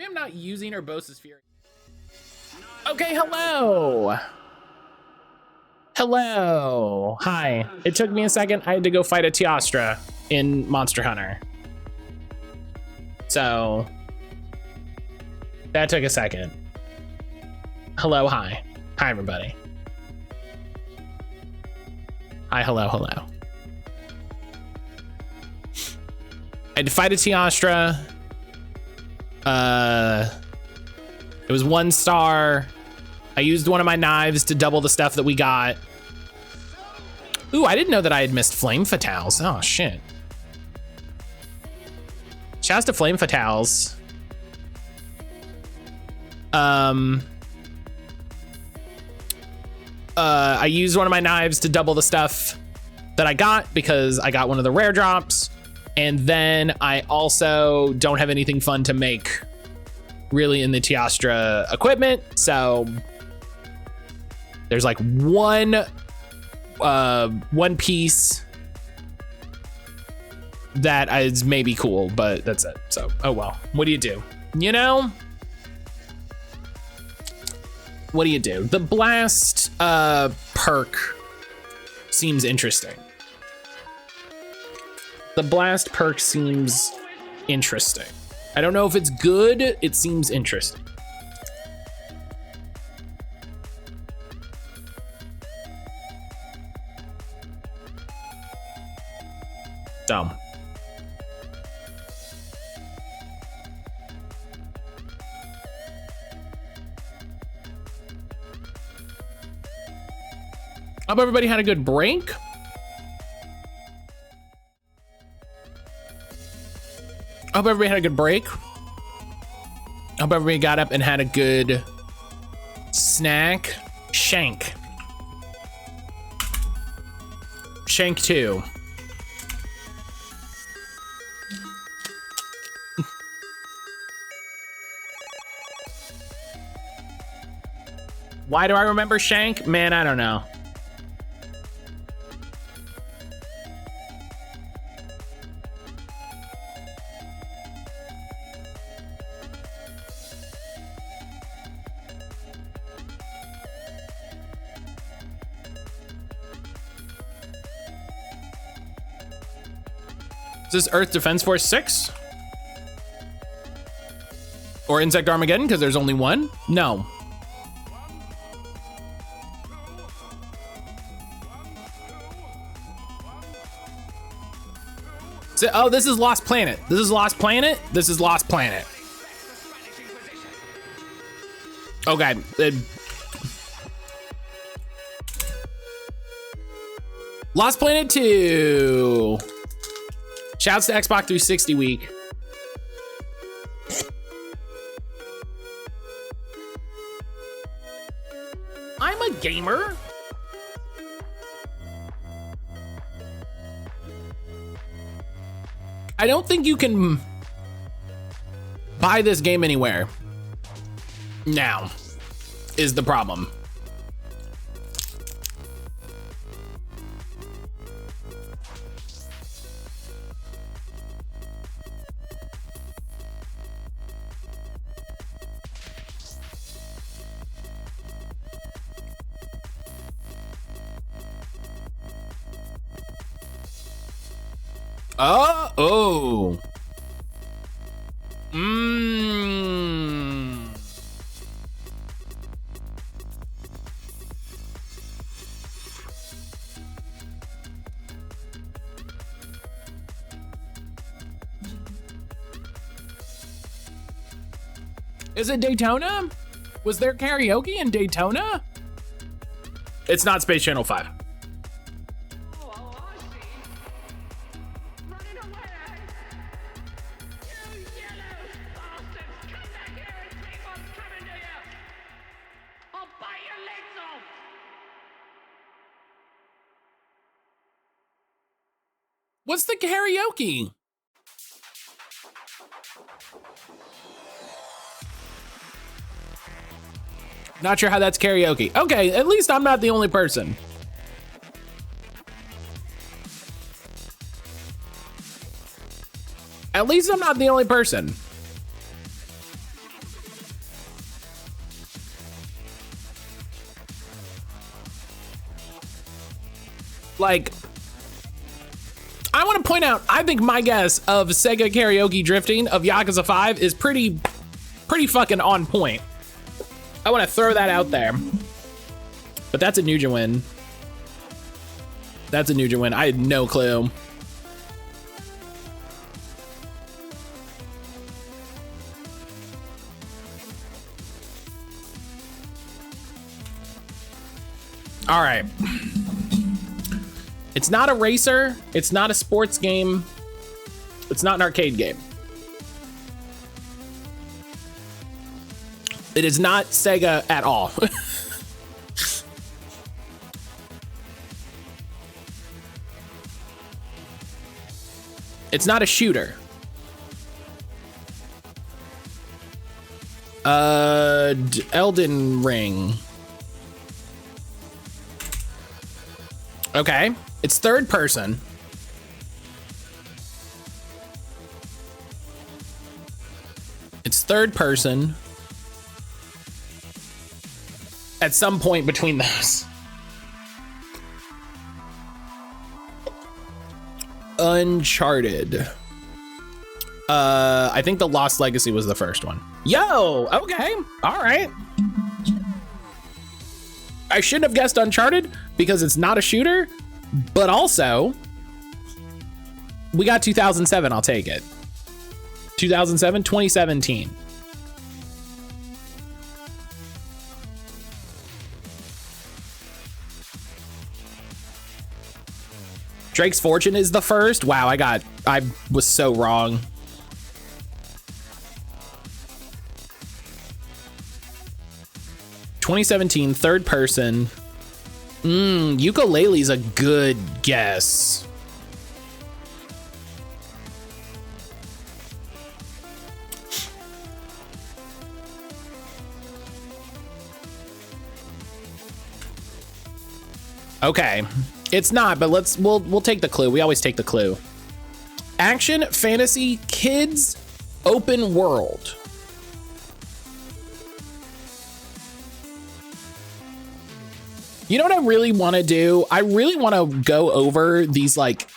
am not using Urbosa's Fury. Okay, hello. Hello. Hi. It took me a second. I had to go fight a Teostra in Monster Hunter. So that took a second. Hello, hi. Hi, everybody. Hi, hello, hello. I had to fight a Teostra. It was 1 star. I used one of my knives to double the stuff that we got. Ooh, I didn't know that I had missed Flame Fatales. Oh, shit. Shouts to Flame Fatales. I used one of my knives to double the stuff that I got because I got one of the rare drops. And then I also don't have anything fun to make really in the Teostra equipment. So there's like one piece that is maybe cool, but that's it. So, oh well, what do you do? You know? What do you do? The blast perk seems interesting. The blast perk seems interesting. I don't know if it's good. It seems interesting. Dumb. Hope everybody had a good break. Hope everybody had a good break. Hope everybody got up and had a good snack. Shank. Shank 2. Why do I remember Shank? Man, I don't know. Is this Earth Defense Force 6? Or Insect Armageddon, because there's only one? No. So, oh, this is Lost Planet. This is Lost Planet? This is Lost Planet. Okay. Lost Planet 2. Shouts to Xbox 360 week. I'm a gamer. I don't think you can buy this game anywhere now is the problem. Oh. Is it Daytona? Was there karaoke in Daytona? It's not Space Channel 5. What's the karaoke? Not sure how that's karaoke. Okay, at least I'm not the only person. At least I'm not the only person. Like, I want to point out, I think my guess of Sega Karaoke Drifting of Yakuza 5 is pretty fucking on point. I want to throw that out there. But that's a Nuja win. That's a Nuja win. I had no clue. All right. It's not a racer. It's not a sports game. It's not an arcade game. It is not Sega at all. It's not a shooter. Elden Ring. Okay. It's third person. It's third person. At some point between those. Uncharted. I think the Lost Legacy was the first one. Yo, okay, all right. I shouldn't have guessed Uncharted because it's not a shooter, but also we got 2007. I'll take it. 2007, 2017. Drake's Fortune is the first. Wow, I was so wrong. (2017) third person. Ukulele's a good guess. Okay. It's not, but we'll take the clue. We always take the clue. Action, fantasy, kids, open world. You know what I really want to do? I really want to go over these like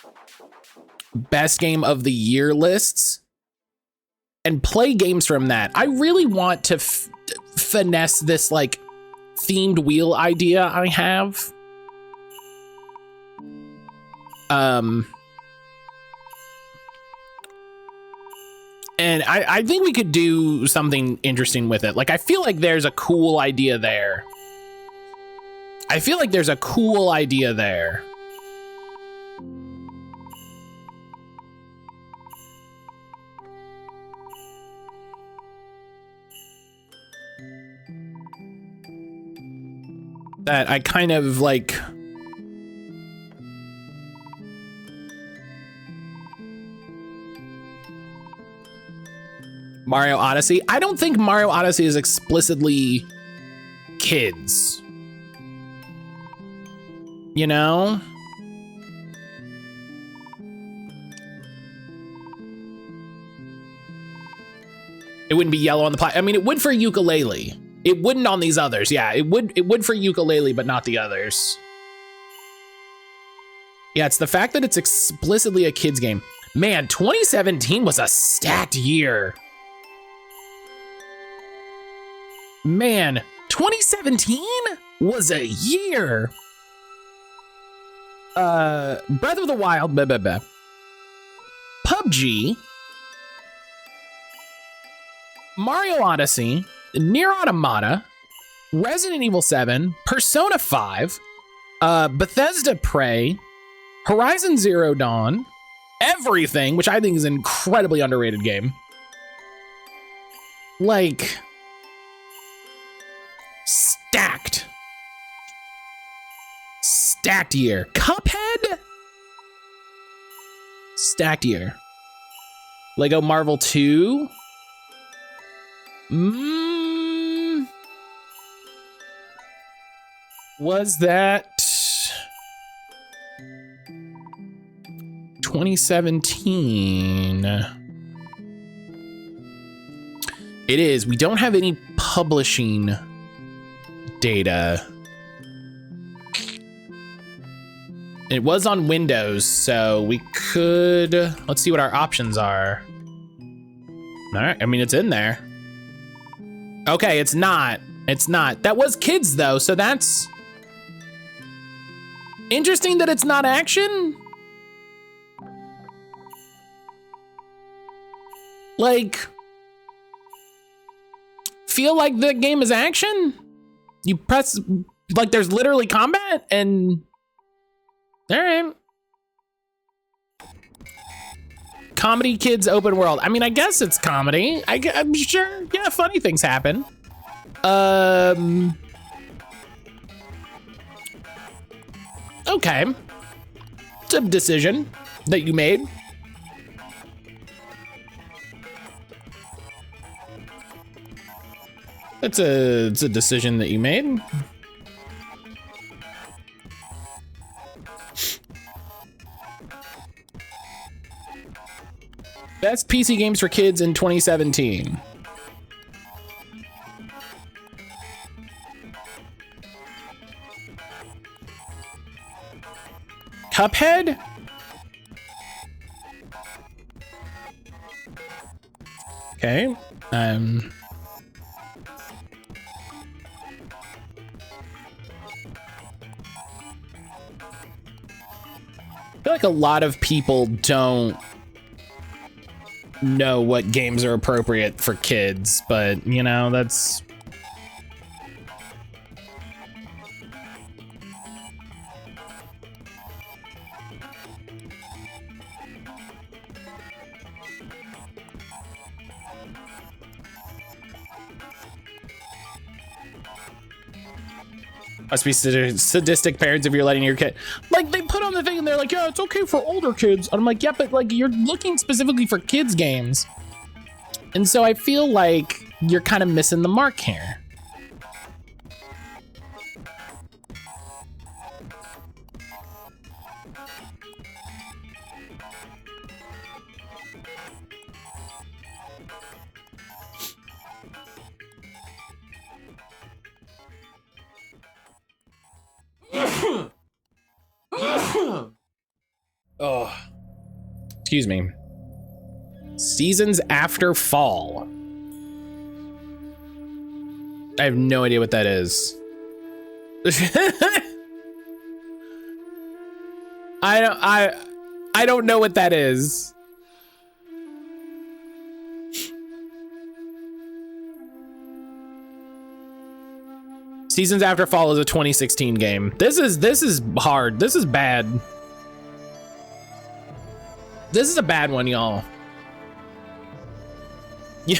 best game of the year lists and play games from that. I really want to finesse this like themed wheel idea I have. And I think we could do something interesting with it. Like, I feel like there's a cool idea there. That I kind of like. Mario Odyssey. I don't think Mario Odyssey is explicitly kids. You know? It wouldn't be yellow on the plat. I mean, it would for ukulele. It wouldn't on these others. Yeah, it would for ukulele, but not the others. Yeah, it's the fact that it's explicitly a kids game. Man, 2017 was a stacked year. Man, 2017 was a year. Breath of the Wild, PUBG, Mario Odyssey, Nier Automata, Resident Evil 7, Persona 5, Bethesda Prey, Horizon Zero Dawn, everything, which I think is an incredibly underrated game. Like, stacked year. Cuphead, stacked year. Lego Marvel 2. Was that 2017? It is. We don't have any publishing data. It was on Windows, so we could, let's see what our options are. All right, I mean, it's in there. Okay, it's not. It's not. That was kids though, so that's interesting that it's not action. Like, feel like the game is action? You press, like there's literally combat and, all right. Comedy kids open world. I mean, I guess it's comedy. I'm sure, yeah, funny things happen. Okay. It's a decision that you made. It's a decision that you made. Best PC games for kids in 2017. Cuphead? Okay. I feel like a lot of people don't know what games are appropriate for kids, but you know, that's must be sadistic parents if you're letting your kid, like they put on the thing and they're like, yeah, it's okay for older kids. And I'm like, yeah, but like you're looking specifically for kids games. And so I feel like you're kind of missing the mark here. Oh, excuse me. Seasons After Fall. I have no idea what that is. I don't know what that is. Seasons After Fall is a 2016 game. This is hard. This is bad. This is a bad one, y'all. Yeah.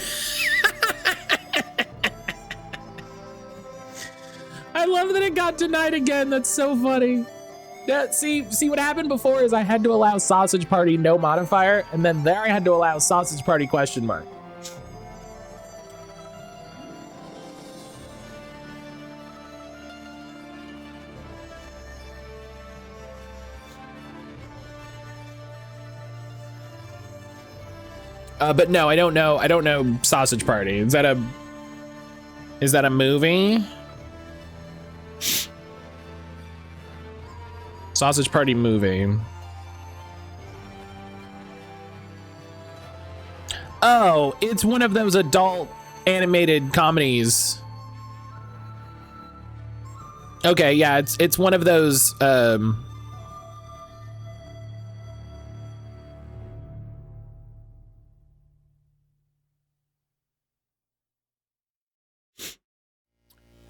I love that it got denied again. That's so funny. Yeah, see what happened before is I had to allow Sausage Party no modifier, and then there I had to allow Sausage Party question mark. But no, I don't know. I don't know Sausage Party. Is that a movie? Sausage Party movie. Oh, it's one of those adult animated comedies. Okay, yeah, it's one of those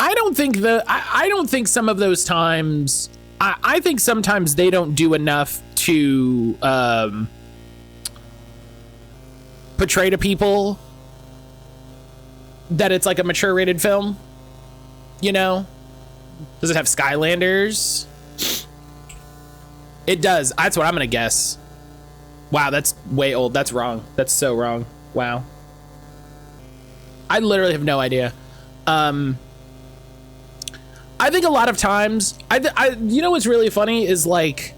I don't think some of those times, I think sometimes they don't do enough to portray to people that it's like a mature rated film, you know? Does it have Skylanders? It does. That's what I'm gonna guess. Wow, that's way old. That's wrong. That's so wrong. Wow. I literally have no idea. I think a lot of times, you know what's really funny is like,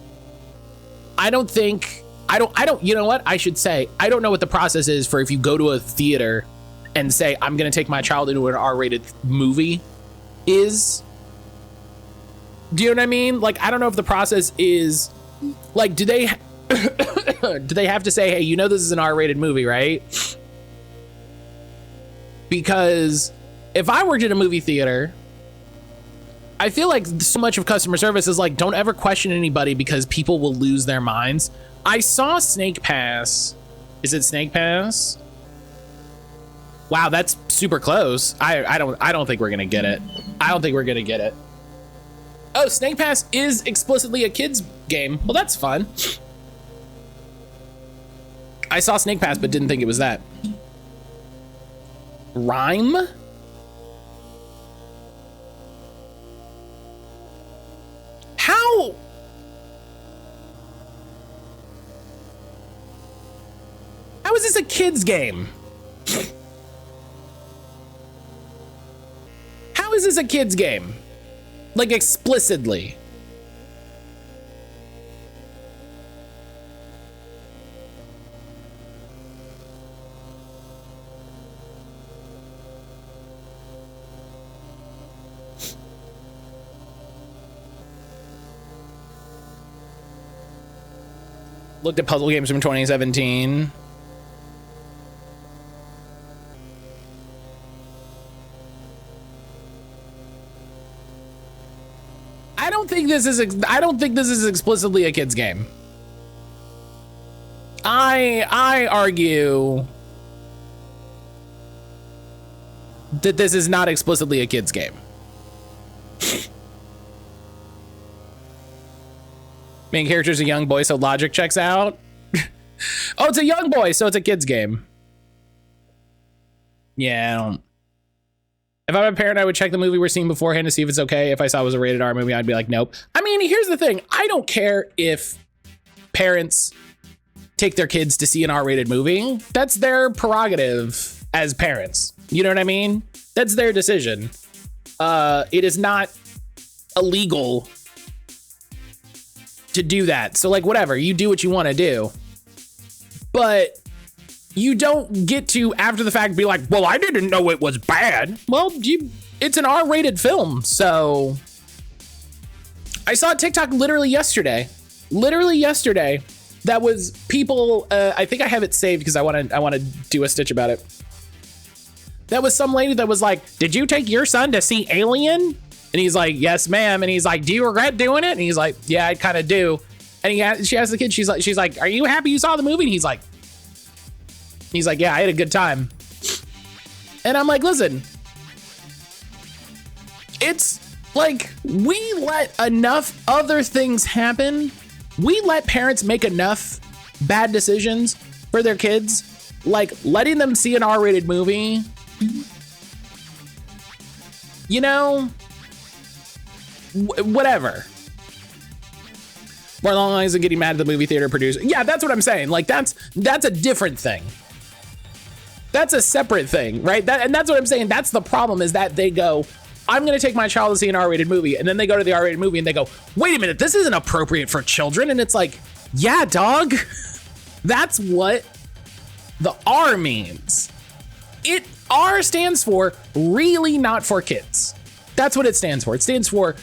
you know what I should say? I don't know what the process is for if you go to a theater and say, I'm gonna take my child into an R-rated movie is. Do you know what I mean? Like, I don't know if the process is like, do they do they have to say, hey, you know, this is an R-rated movie, right? Because if I worked at a movie theater, I feel like so much of customer service is like, don't ever question anybody because people will lose their minds. I saw Snake Pass. Is it Snake Pass? Wow, that's super close. I don't think we're gonna get it. I don't think we're gonna get it. Oh, Snake Pass is explicitly a kid's game. Well, that's fun. I saw Snake Pass, but didn't think it was that. Rhyme? How? How is this a kid's game? How is this a kid's game? Like, explicitly. Looked at puzzle games from 2017. I don't think this is explicitly a kid's game. I argue that this is not explicitly a kid's game. Main character's a young boy, so logic checks out. Oh, it's a young boy, so it's a kid's game. Yeah, I don't. If I'm a parent, I would check the movie we're seeing beforehand to see if it's okay. If I saw it was a rated R movie, I'd be like, nope. I mean, here's the thing. I don't care if parents take their kids to see an R-rated movie. That's their prerogative as parents. You know what I mean? That's their decision. It is not illegal to do that. So like, whatever, you do what you want to do, but you don't get to after the fact be like, well, I didn't know it was bad. Well, it's an R-rated film. So I saw a TikTok literally yesterday, that was people, I think I have it saved because I want to do a stitch about it. That was some lady that was like, did you take your son to see Alien? And he's like, yes, ma'am. And he's like, do you regret doing it? And he's like, yeah, I kind of do. And she asked the kid, she's like, are you happy you saw the movie? And he's like, yeah, I had a good time. And I'm like, listen, it's like, we let enough other things happen. We let parents make enough bad decisions for their kids, like letting them see an R-rated movie. You know, whatever. More long lines than getting mad at the movie theater producer. Yeah, that's what I'm saying. Like, that's a different thing. That's a separate thing, right? And that's what I'm saying. That's the problem, is that they go, I'm going to take my child to see an R-rated movie. And then they go to the R-rated movie and they go, wait a minute, this isn't appropriate for children. And it's like, yeah, dog. That's what the R means. R stands for really not for kids. That's what it stands for. It stands for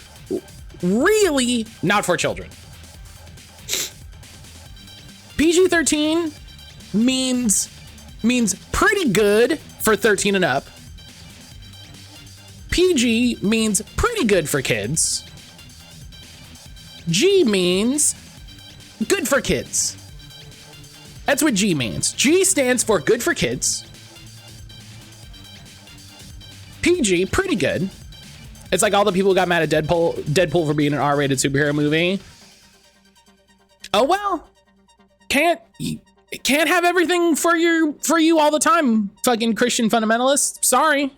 really not for children. PG-13 means pretty good for 13 and up. PG means pretty good for kids. G means good for kids. That's what G means. G stands for good for kids. PG, pretty good. It's like all the people who got mad at Deadpool for being an R-rated superhero movie. Oh well, can't have everything for you all the time, fucking Christian fundamentalists. Sorry.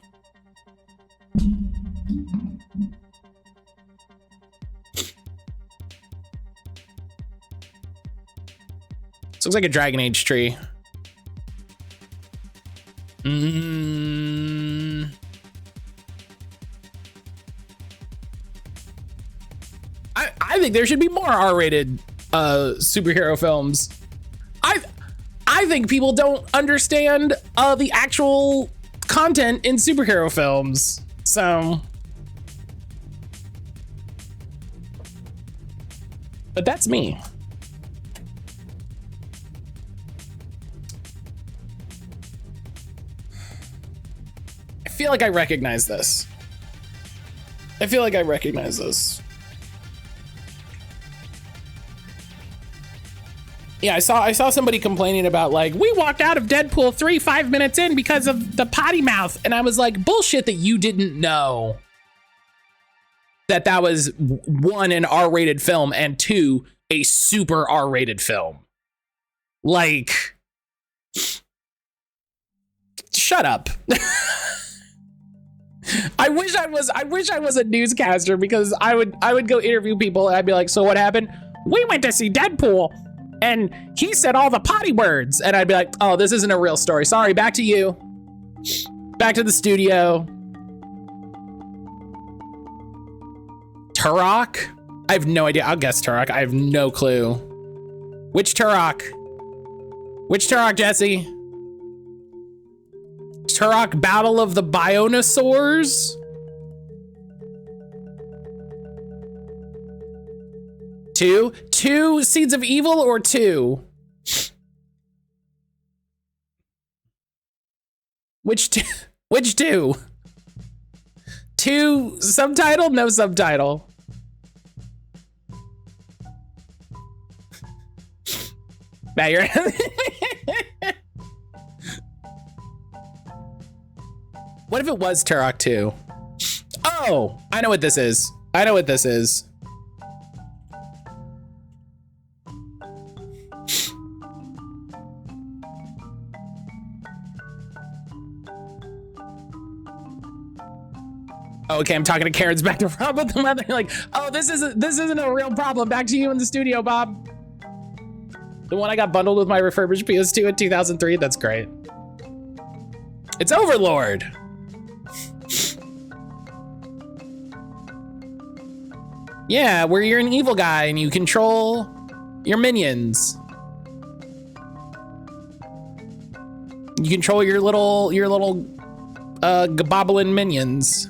This looks like a Dragon Age tree. I think there should be more R-rated superhero films. I think people don't understand the actual content in superhero films. So But that's me. I feel like I recognize this. I feel like I recognize this. Yeah, I saw somebody complaining about like, we walked out of Deadpool 3 5 minutes in because of the potty mouth. And I was like, bullshit that you didn't know that that was one, an R-rated film, and two, a super R-rated film. Like, shut up. I wish I was a newscaster, because I would go interview people and I'd be like, so what happened? We went to see Deadpool and he said all the potty words. And I'd be like, oh, this isn't a real story. Sorry, back to you. Back to the studio. Turok? I have no idea. I'll guess Turok. I have no clue. Which Turok? Which Turok, Jesse? Turok Battle of the Bionosaurs? Two Seeds of Evil or two? Which two? Two subtitle? No subtitle. Matt, you're what if it was Turok 2? Oh, I know what this is. I know what this is. Oh, okay, I'm talking to Karen's back to Rob with the mother. Like, oh, this isn't a real problem. Back to you in the studio, Bob. The one I got bundled with my refurbished PS2 in 2003. That's great. It's Overlord. Yeah, where you're an evil guy and you control your minions. You control your little goblin minions.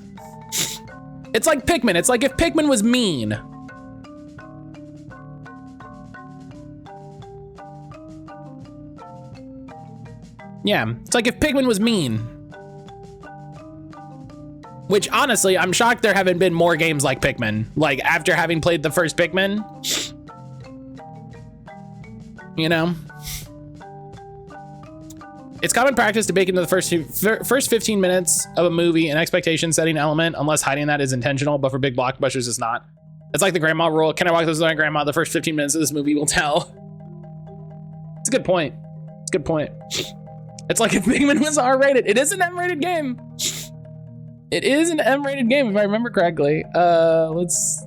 It's like Pikmin. It's like if Pikmin was mean. Yeah, it's like if Pikmin was mean. Which, honestly, I'm shocked there haven't been more games like Pikmin. Like, after having played the first Pikmin. You know? It's common practice to bake into the first 15 minutes of a movie an expectation setting element, unless hiding that is intentional, but for big blockbusters, it's not. It's like the grandma rule. Can I walk this with my grandma? The first 15 minutes of this movie will tell. It's a good point. It's a good point. It's like if Pikmin was R-rated. It is an M-rated game. It is an M-rated game, if I remember correctly. Let's...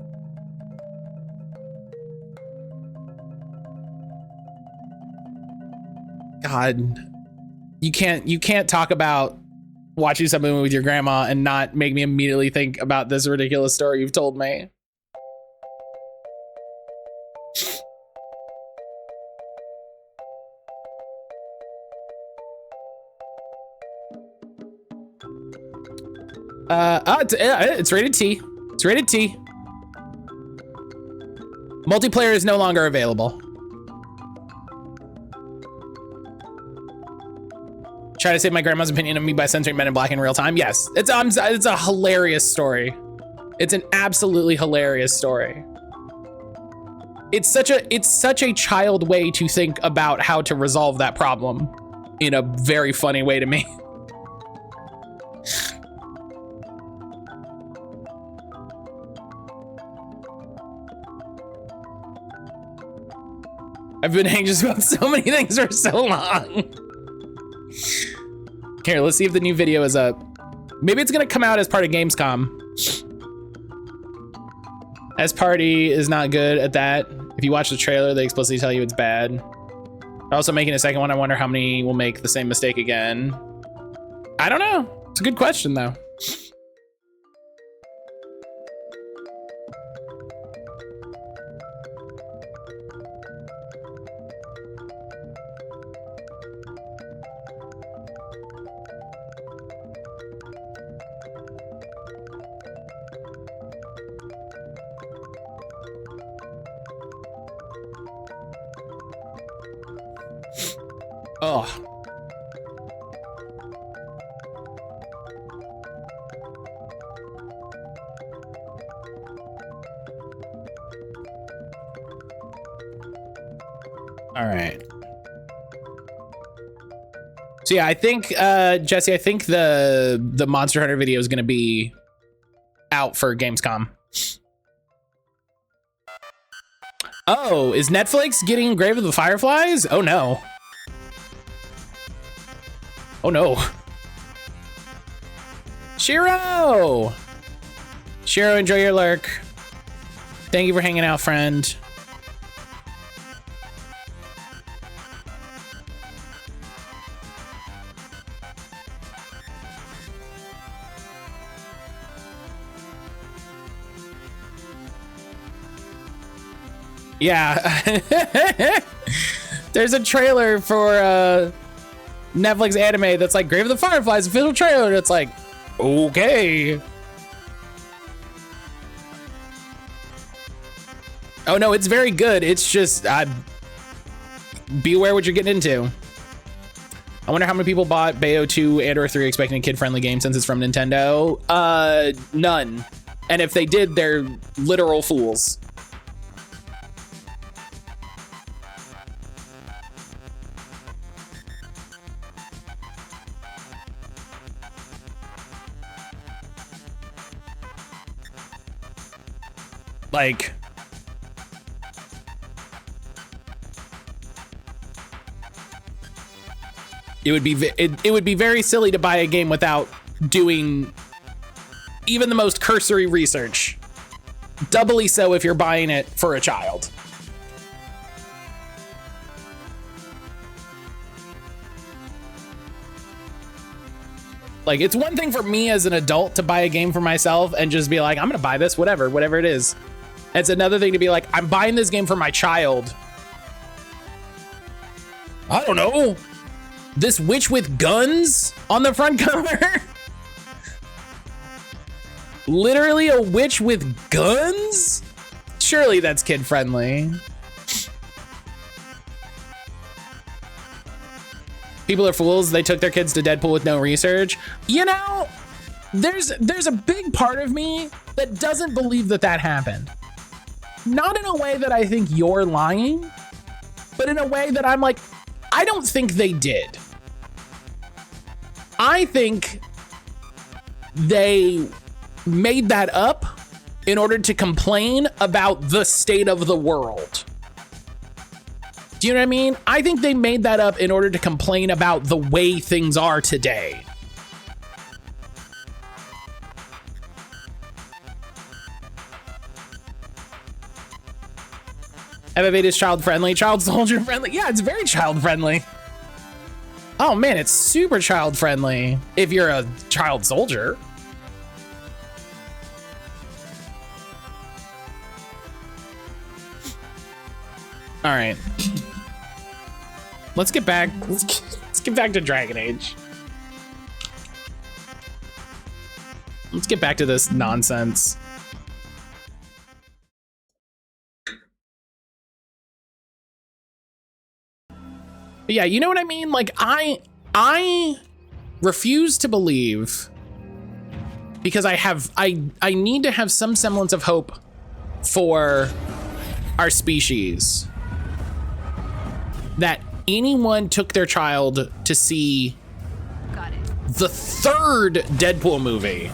God. You can't talk about watching something with your grandma and not make me immediately think about this ridiculous story you've told me. It's rated T. It's rated T. Multiplayer is no longer available. Try to save my grandma's opinion of me by censoring Men in Black in real time. Yes, it's a hilarious story. It's an absolutely hilarious story. It's such a child way to think about how to resolve that problem in a very funny way to me. I've been anxious about so many things for so long. Here, let's see if the new video is up. Maybe it's gonna come out as part of Gamescom. S Party is not good at that. If you watch the trailer, they explicitly tell you it's bad. They're also making a second one. I wonder how many will make the same mistake again. I don't know. It's a good question, though. Oh. All right. So yeah, I think Jesse, I think the Monster Hunter video is going to be out for Gamescom. Oh, is Netflix getting Grave of the Fireflies? Oh no. Oh no. Shiro! Shiro, enjoy your lurk. Thank you for hanging out, friend. Yeah. There's a trailer for Netflix anime that's like Grave of the Fireflies official trailer. And it's like, okay. Oh no, it's very good. It's just, be aware what you're getting into. I wonder how many people bought Bayo 2 and or 3 expecting a kid-friendly game since it's from Nintendo. None. And if they did, they're literal fools. Like, it would be very silly to buy a game without doing even the most cursory research. Doubly so if you're buying it for a child. Like, it's one thing for me as an adult to buy a game for myself and just be like, I'm gonna buy this, whatever it is. It's another thing to be like, I'm buying this game for my child. I don't know. This witch with guns on the front cover? Literally a witch with guns? Surely that's kid friendly. People are fools. They took their kids to Deadpool with no research. You know, there's a big part of me that doesn't believe that that happened. Not in a way that I think you're lying, but in a way that I'm like, I don't think they did. I think they made that up in order to complain about the state of the world. Do you know what I mean? I think they made that up in order to complain about the way things are today. FF8 is child friendly, child soldier friendly. Yeah, it's very child friendly. Oh man, it's super child friendly if you're a child soldier. All right. Let's get back. Let's get back to Dragon Age. Let's get back to this nonsense. But yeah, you know what I mean? Like, I refuse to believe, because I need to have some semblance of hope for our species, that anyone took their child to see the third Deadpool movie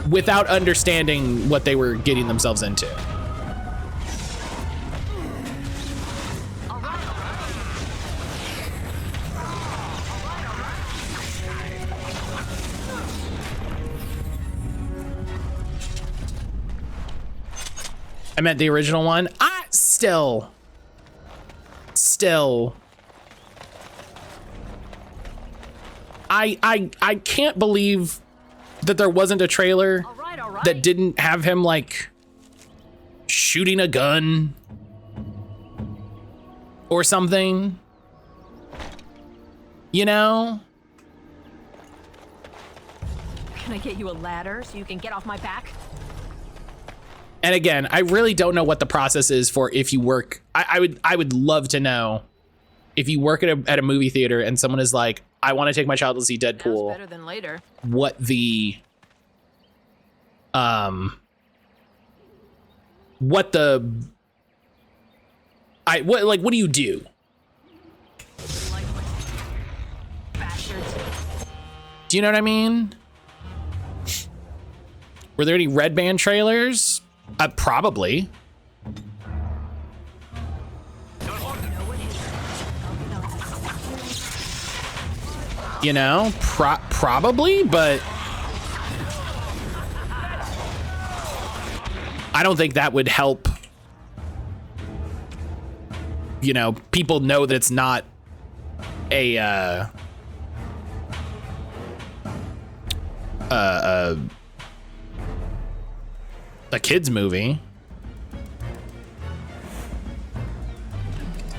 without understanding what they were getting themselves into. I meant the original one. Still. I can't believe that there wasn't a trailer that didn't have him like shooting a gun or something. You know? Can I get you a ladder so you can get off my back? And again, I really don't know what the process is for if you work. I would love to know if you work at a movie theater and someone is like, I want to take my child to see Deadpool, better than later. what the what do you do? Bastards. Do you know what I mean? Were there any Red Band trailers? Probably. You know, probably, but I don't think that would help. You know, people know that it's not a kid's movie.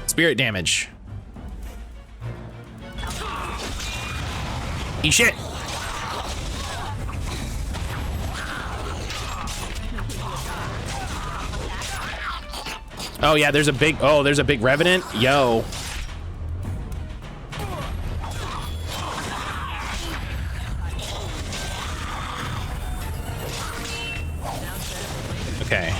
Spirit damage. Eat shit. Oh yeah, there's a big revenant. Yo. Okay.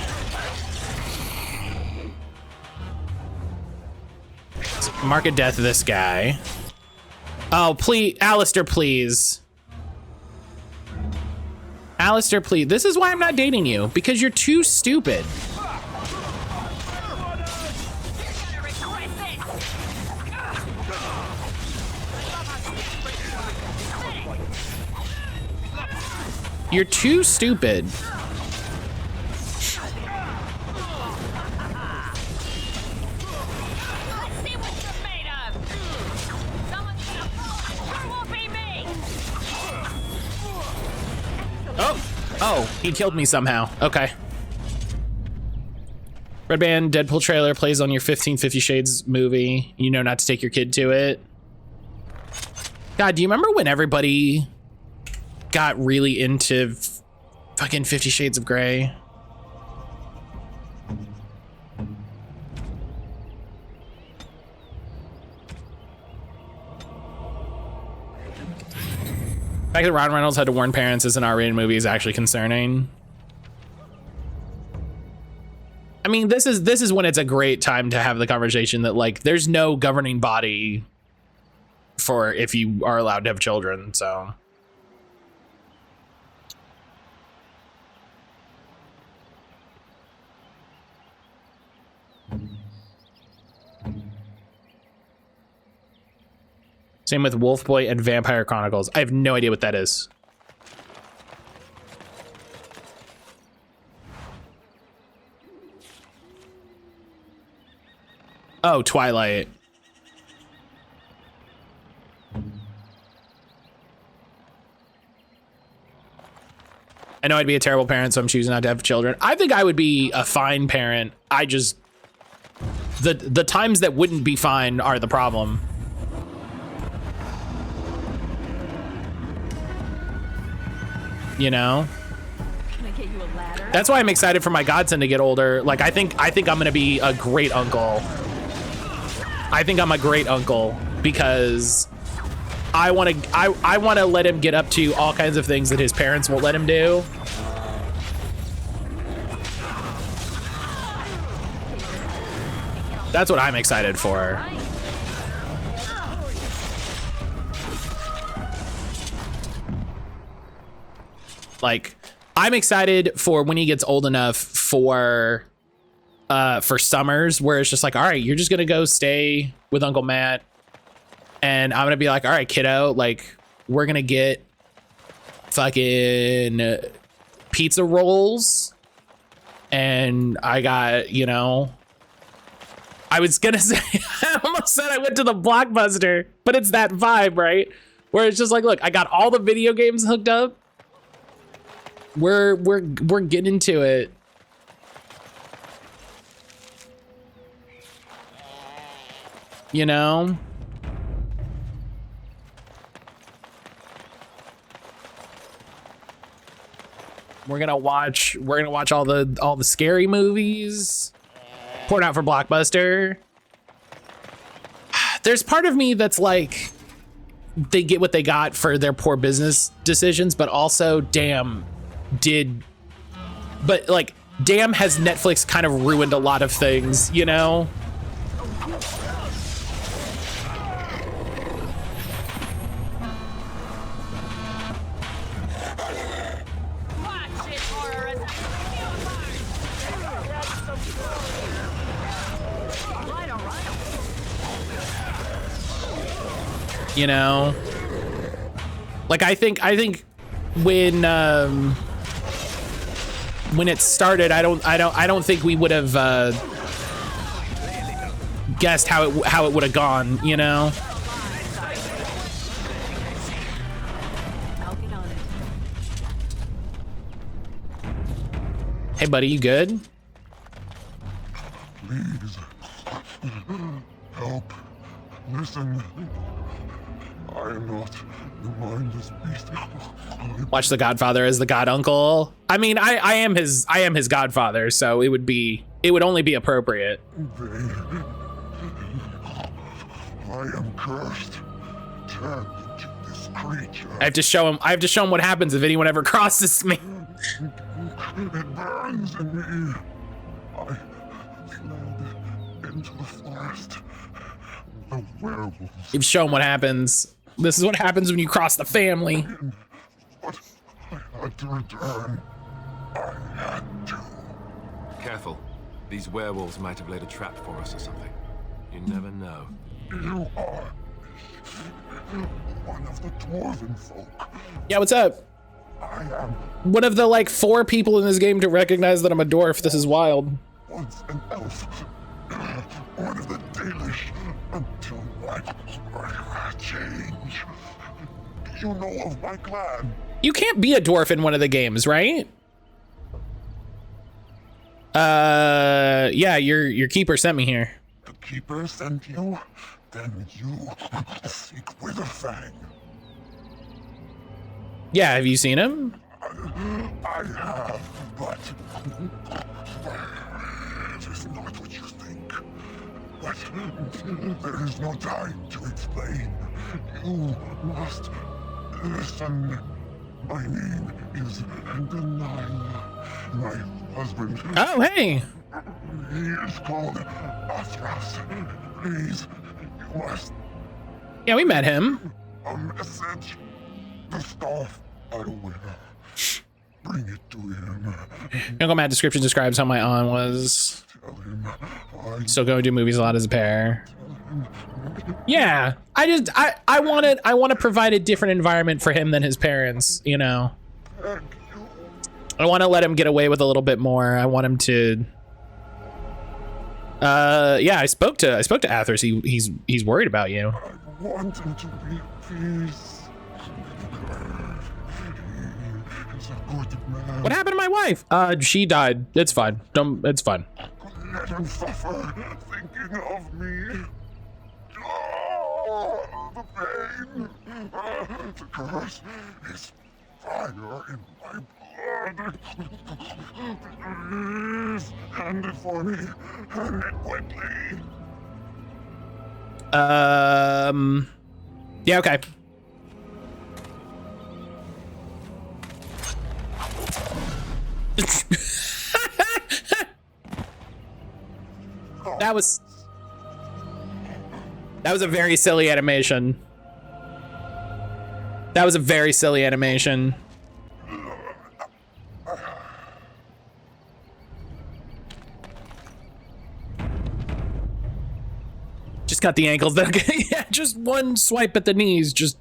Let's mark a death of this guy. Oh, please, Alistair, please. Alistair, please. This is why I'm not dating you, because you're too stupid. You're too stupid. Oh, he killed me somehow. Okay. Red Band Deadpool trailer plays on your 15 50 Shades movie. You know not to take your kid to it. God, do you remember when everybody got really into fucking 50 Shades of Grey? The fact that Ryan Reynolds had to warn parents as an R-rated movie is actually concerning. I mean, this is when it's a great time to have the conversation that, like, there's no governing body for if you are allowed to have children, so. Same with Wolf Boy and Vampire Chronicles. I have no idea what that is. Oh, Twilight. I know I'd be a terrible parent, so I'm choosing not to have children. I think I would be a fine parent. I just... The times that wouldn't be fine are the problem. You know? Can I get you a ladder? That's why I'm excited for my godson to get older. Like, I think I'm gonna be a great uncle. I think I'm a great uncle because I want to let him get up to all kinds of things that his parents won't let him do. That's what I'm excited for. Like, I'm excited for when he gets old enough for summers where it's just like, all right, you're just gonna go stay with Uncle Matt, and I'm gonna be like, all right, kiddo, like, we're gonna get fucking pizza rolls, and I got, you know, I was gonna say, I almost said I went to the Blockbuster, but it's that vibe, right? Where it's just like, look, I got all the video games hooked up. We're getting to it. You know? We're gonna watch all the scary movies. Pouring out for Blockbuster. there's part of me that's like, they get what they got for their poor business decisions, but also damn has Netflix kind of ruined a lot of things, you know? You know, like I think when it started, I don't think we would have guessed how it would have gone, you know. Hey buddy, you good? Please help. Listen. I am not the mindless beast. Watch The Godfather as the god uncle. I mean, I am his godfather, so it would only be appropriate. I am cursed. Turned into this creature. I have to show him what happens if anyone ever crosses me. It burns in me. I fled into the forest. The werewolves. You've shown what happens. This is what happens when you cross the family. But I had to return. I had to. Careful. These werewolves might have laid a trap for us or something. You never know. You are one of the dwarven folk. Yeah, what's up? I am One of the like 4 people in this game to recognize that I'm a dwarf. This is wild. once an elf. One of the Dalish until my change. Do you know of my clan? You can't be a dwarf in one of the games, right? Yeah, your keeper sent me here. The keeper sent you? Then you seek Witherfang. Yeah, have you seen him? I have, but it is not what you think. But there is no time to explain. You must listen. My name is Denial. My husband. Oh, hey. He is called Athras. Please, you must. Yeah, we met him. A message. The staff I wear. Bring it to him. Uncle Matt description describes how my aunt was Tell him I still going to do movies a lot as a pair. Yeah, I want to provide a different environment for him than his parents, you know. beg you. I want to let him get away with a little bit more. I want him to yeah, I spoke to Athers. He's worried about you. I want him to be at peace. He's a good man. What happened to my wife? She died. It's fine. It's fine. Let him suffer, thinking of me. Oh, the pain. The curse is fire in my blood. Please, hand it for me. Hand it quickly. Yeah, okay. That was a very silly animation. That was a very silly animation. Just got the ankles. Okay, yeah, just one swipe at the knees. Just.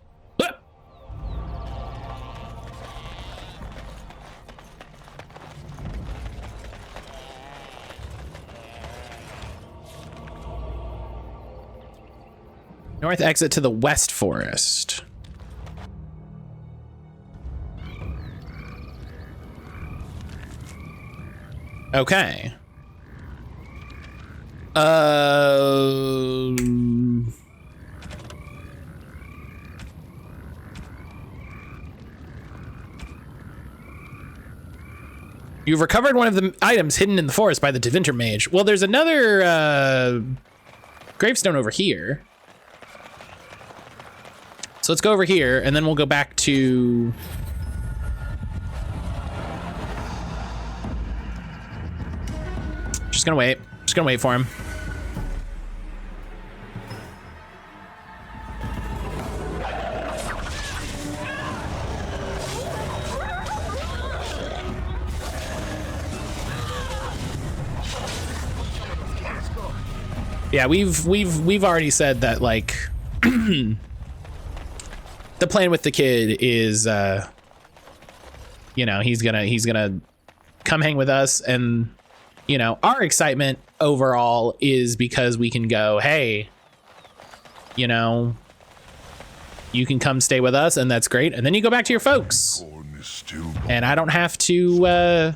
North exit to the West Forest. Okay. You've recovered one of the items hidden in the forest by the Devinter mage. Well, there's another gravestone over here. So let's go over here, and then we'll go back to... Just gonna wait. Just gonna wait for him. Yeah, we've already said that, like, the plan with the kid is, you know, he's gonna come hang with us, and, you know, our excitement overall is because we can go, hey, you know, you can come stay with us, and that's great, and then you go back to your folks, and I don't have to, I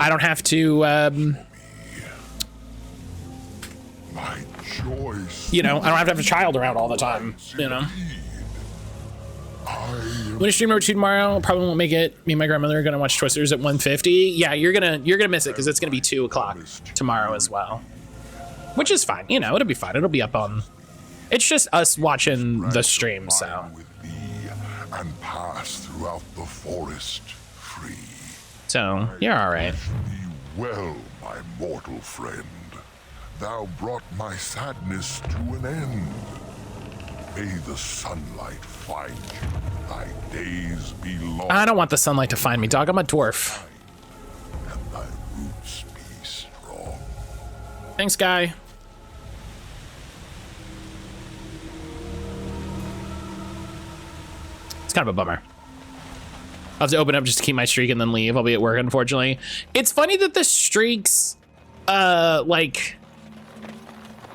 don't have to, my choice. you know, I don't have to have a child around all the time, you know. When I stream number 2 tomorrow, probably won't make it. Me and my grandmother are gonna watch Twisters at 1:50. Yeah, you're gonna miss it because it's gonna be 2 o'clock tomorrow as well, which is fine. You know, it'll be fine. It'll be up on. It's just us watching the stream, so. And pass throughout the forest free. So you're all right. Well, my mortal friend, thou brought my sadness to an end. May the sunlight find you, thy days be long. I don't want the sunlight to find me, dog. I'm a dwarf. And thy roots be strong. Thanks, guy. It's kind of a bummer. I'll have to open up just to keep my streak and then leave. I'll be at work, unfortunately. It's funny that the streaks, like,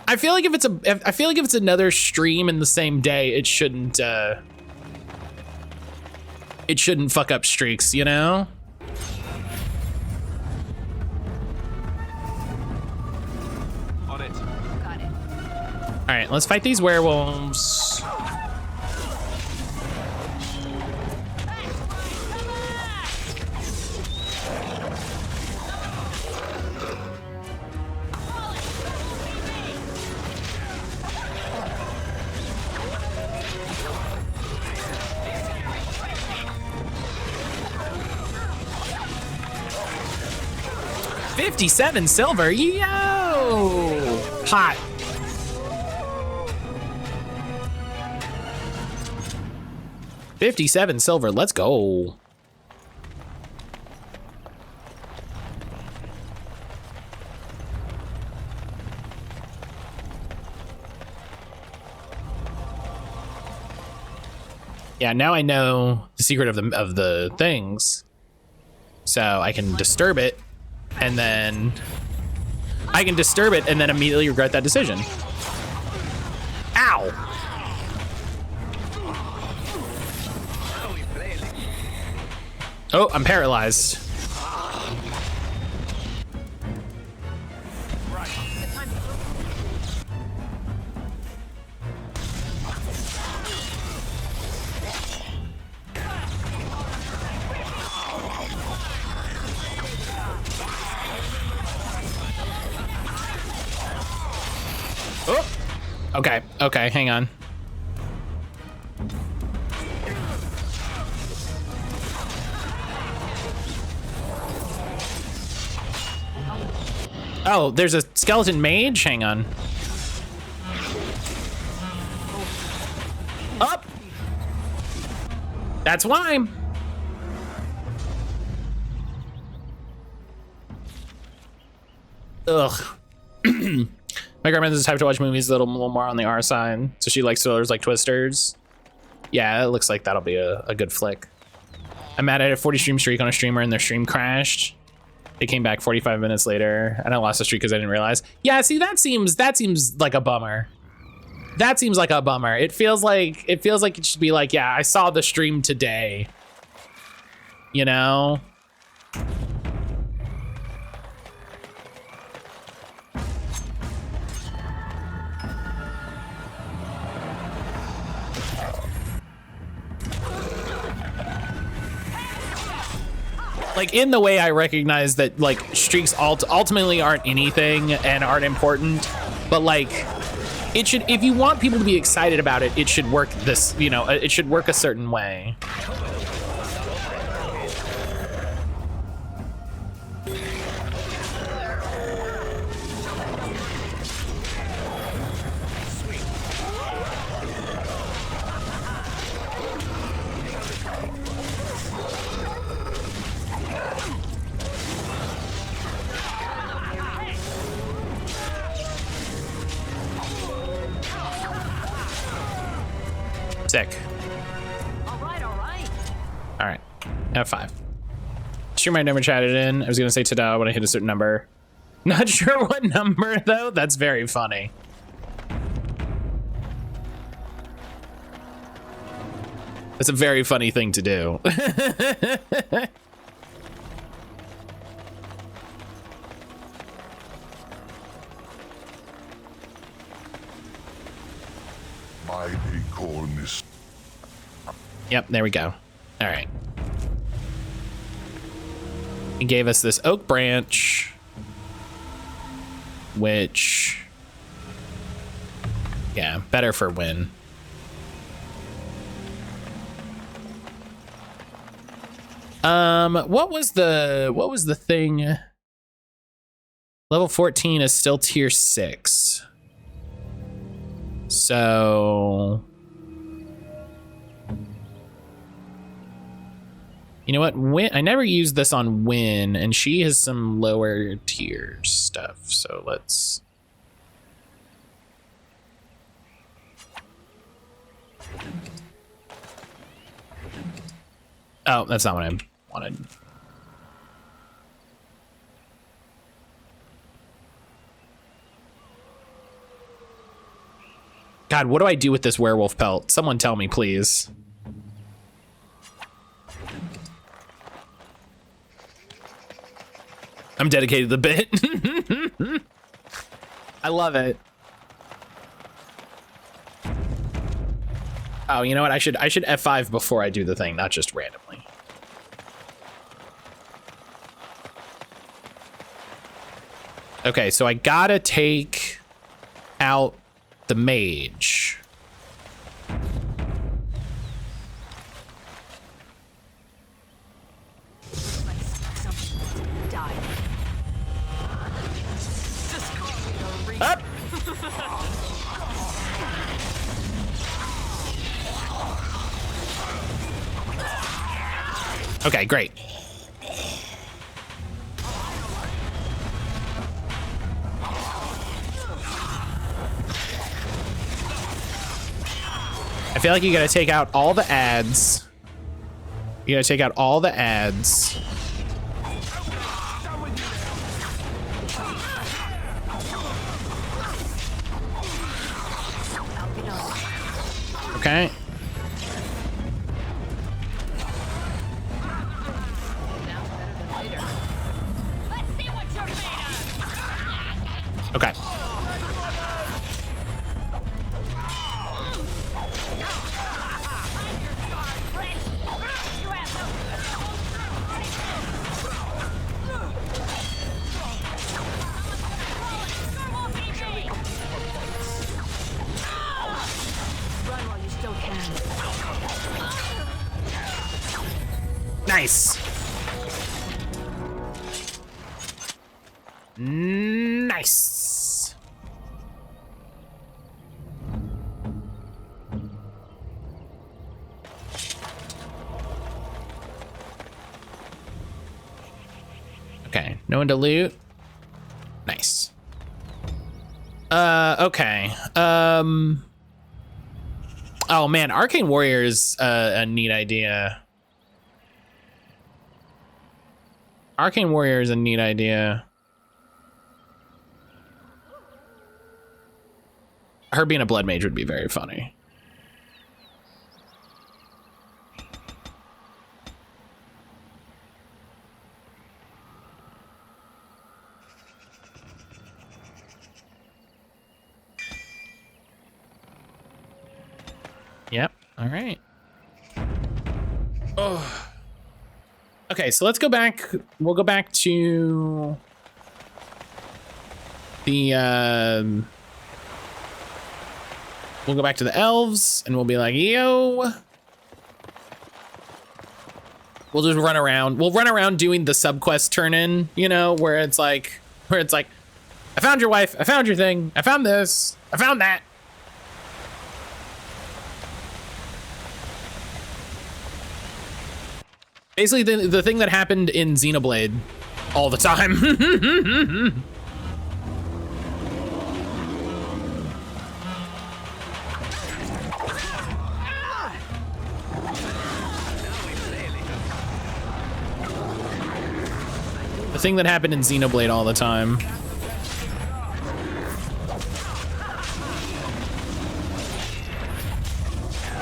I feel like if it's another stream in the same day, it shouldn't fuck up streaks, you know? On it. Got it. All right, let's fight these werewolves. $57 silver, yo! Hot. $57 silver, let's go. Yeah, now I know the secret of the things, so I can disturb it. And then I can disturb it and then immediately regret that decision. Ow! Oh, I'm paralyzed. Oh, okay, hang on. Oh, there's a skeleton mage? Hang on. Up! That's why. Ugh. My grandmother's the type to watch movies a little more on the R side, so she likes thrillers like Twisters. Yeah, it looks like that'll be a good flick. I'm mad at a 40 stream streak on a streamer and their stream crashed. They came back 45 minutes later, and I lost the streak because I didn't realize. Yeah, see, that seems like a bummer. That seems like a bummer. It feels like it should be like, yeah, I saw the stream today. You know? Like, in the way I recognize that, like, streaks ultimately aren't anything and aren't important, but, like, it should, if you want people to be excited about it, it should work this, you know, it should work a certain way. Sick. All right, all right. All right, F5. Sure, my number chatted in. I was gonna say ta-da when I hit a certain number. Not sure what number though. That's very funny. That's a very funny thing to do. My acorn is Yep, there we go. All right. He gave us this oak branch, which, yeah, better for win. What was the thing? Level 14 is still tier 6. So, you know what? Win, I never used this on Win, and she has some lower tier stuff. So let's. Oh, that's not what I wanted. God, what do I do with this werewolf pelt? Someone tell me, please. I'm dedicated to the bit. I love it. Oh, you know what? I should F5 before I do the thing, not just randomly. Okay, so I gotta take out the mage. Up. Okay, great. I feel like you gotta take out all the ads. You gotta take out all the ads. Okay. Okay. Nice. Nice. Okay, no one to loot. Nice. Okay. Oh man, Arcane Warrior is a neat idea. Arcane Warrior is a neat idea. Her being a blood mage would be very funny. Yep. All right. Oh. Okay, so let's go back. We'll go back to the We'll go back to the elves and we'll be like, yo. We'll just run around. We'll run around doing the subquest turn in, you know, where it's like, I found your wife, I found your thing, I found this, I found that. Basically the thing that happened in Xenoblade all the time. The thing that happened in Xenoblade all the time.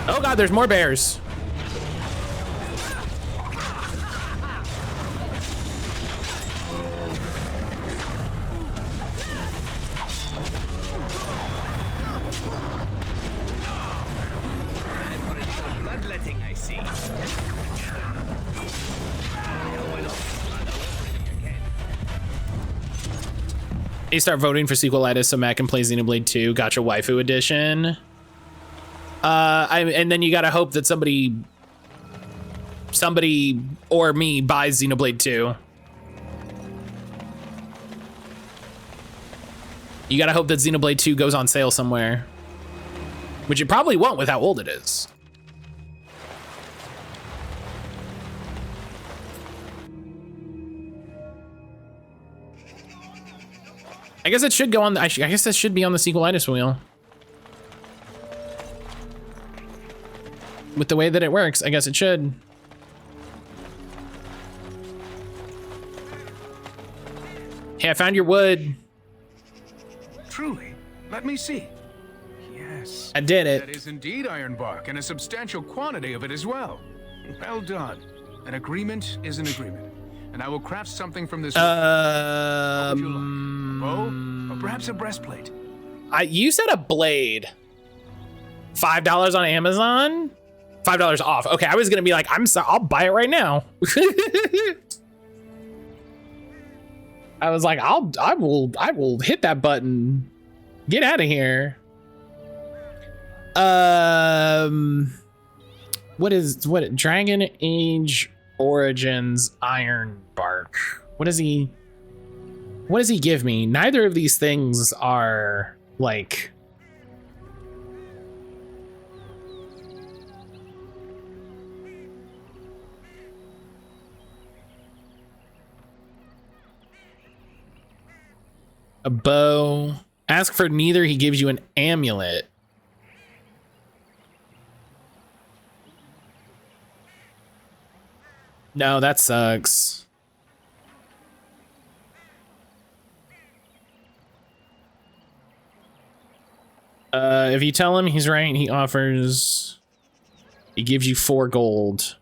Oh god, there's more bears. Bloodletting, I see. You start voting for sequelitis so Matt can play Xenoblade 2. Gotcha, waifu edition. And then you gotta hope that somebody or me buys Xenoblade 2. You gotta hope that Xenoblade 2 goes on sale somewhere, which it probably won't with how old it is. I guess it should go on. I guess that should be on the sequelitis wheel. With the way that it works, I guess it should. Hey, I found your wood. Truly, let me see. Yes. I did That it. is indeed iron bark, and a substantial quantity of it as well. Well done. An agreement is an agreement, and I will craft something from this. What would you like? A bow, or perhaps a breastplate? You said a blade. $5 on Amazon. $5 off. Okay, I was gonna be like, I'll buy it right now. I was like, I will hit that button. Get out of here. What Dragon Age Origins Iron Bark? What does he give me? Neither of these things are like a bow. Ask for neither, he gives you an amulet. No, that sucks. If you tell him he's right, he gives you 4 gold.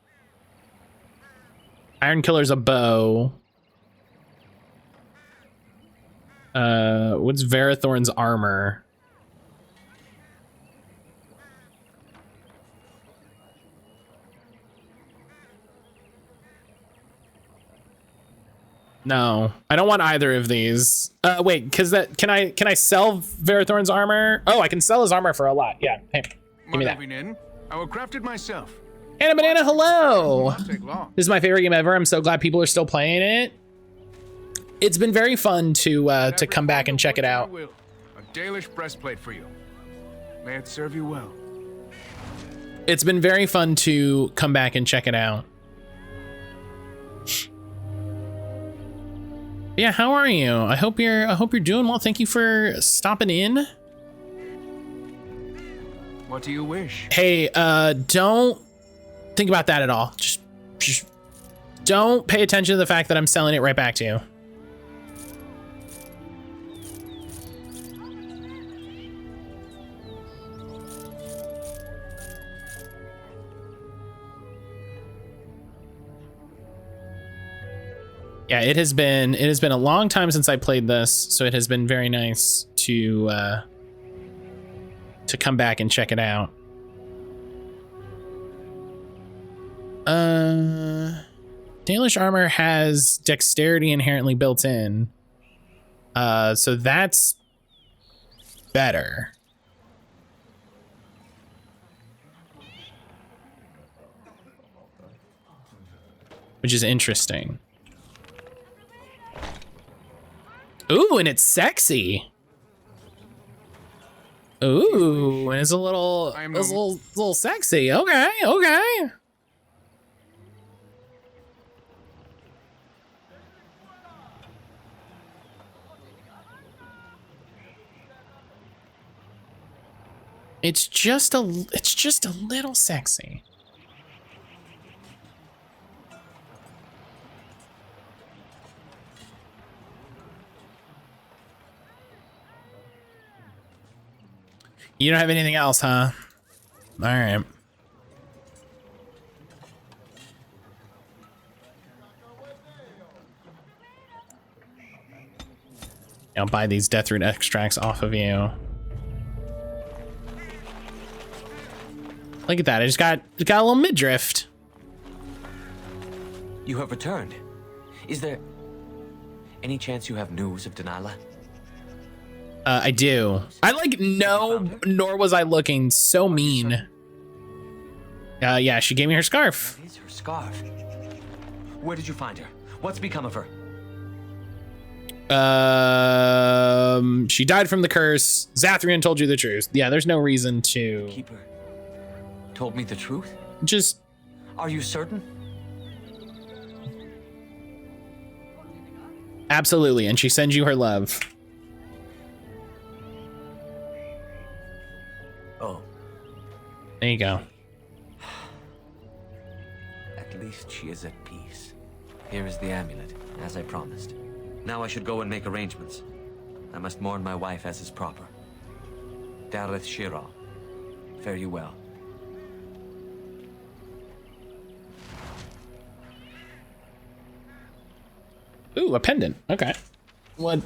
Iron Killer's a bow. What's Verathorn's armor? No, I don't want either of these. Wait, can I sell Verathorn's armor? Oh, I can sell his armor for a lot. Yeah, hey, give me that. In. I will craft it myself. Anna Banana, hello! Won't take long. This is my favorite game ever. I'm so glad people are still playing it. It's been very fun to come back and check it out. A Dalish breastplate for you. May it serve you well. It's been very fun to come back and check it out. Yeah, how are you? I hope you're doing well. Thank you for stopping in. What do you wish? Hey, don't think about that at all. Just don't pay attention to the fact that I'm selling it right back to you. Yeah, it has been a long time since I played this, so it has been very nice to come back and check it out. Dalish armor has dexterity inherently built in, so that's better. which is interesting. Ooh, and it's sexy. Ooh, and it's a little sexy. Okay, okay. It's just a little sexy. You don't have anything else, huh? All right. I'll buy these death root extracts off of you. Look at that. I just got a little midriff. You have returned. Is there any chance you have news of Delilah? I do. I no, nor was I looking. So mean. Yeah, she gave me her scarf. What is her scarf? Where did you find her? What's become of her? She died from the curse. Zathrian told you the truth. Yeah, there's no reason to. Keeper told me the truth? Just. Are you certain? Absolutely, and she sends you her love. Oh. There you go. At least she is at peace. Here is the amulet, as I promised. Now I should go and make arrangements. I must mourn my wife as is proper. Dareth Shira, fare you well. Ooh, a pendant. Okay. What?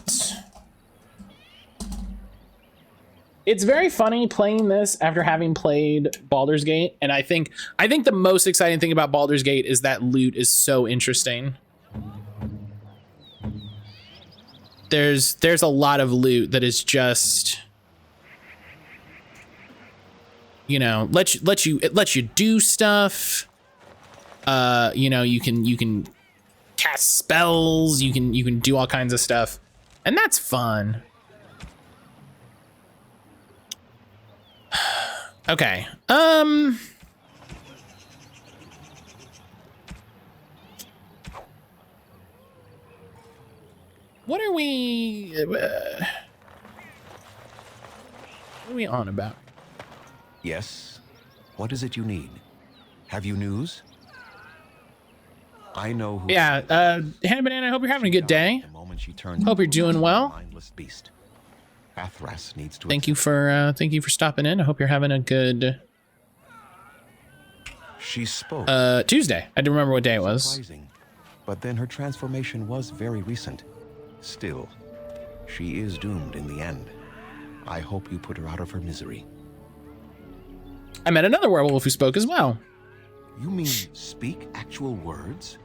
It's very funny playing this after having played Baldur's Gate, and I think the most exciting thing about Baldur's Gate is that loot is so interesting. There's a lot of loot that is just, you know, let you do stuff. You know, you can cast spells, you can do all kinds of stuff, and that's fun. Okay. What are we on about? Yes. What is it you need? Have you news? I know who. Yeah, Hannah Banana, I hope you're having a good day. The moment she turned Hope you're doing well. Mindless beast. Athras needs to. Thank you for stopping in. I hope you're having a good She spoke. Tuesday. I didn't remember what day it was. Surprising. But then her transformation was very recent. Still, she is doomed in the end. I hope you put her out of her misery. I met another werewolf who spoke as well. You mean speak actual words?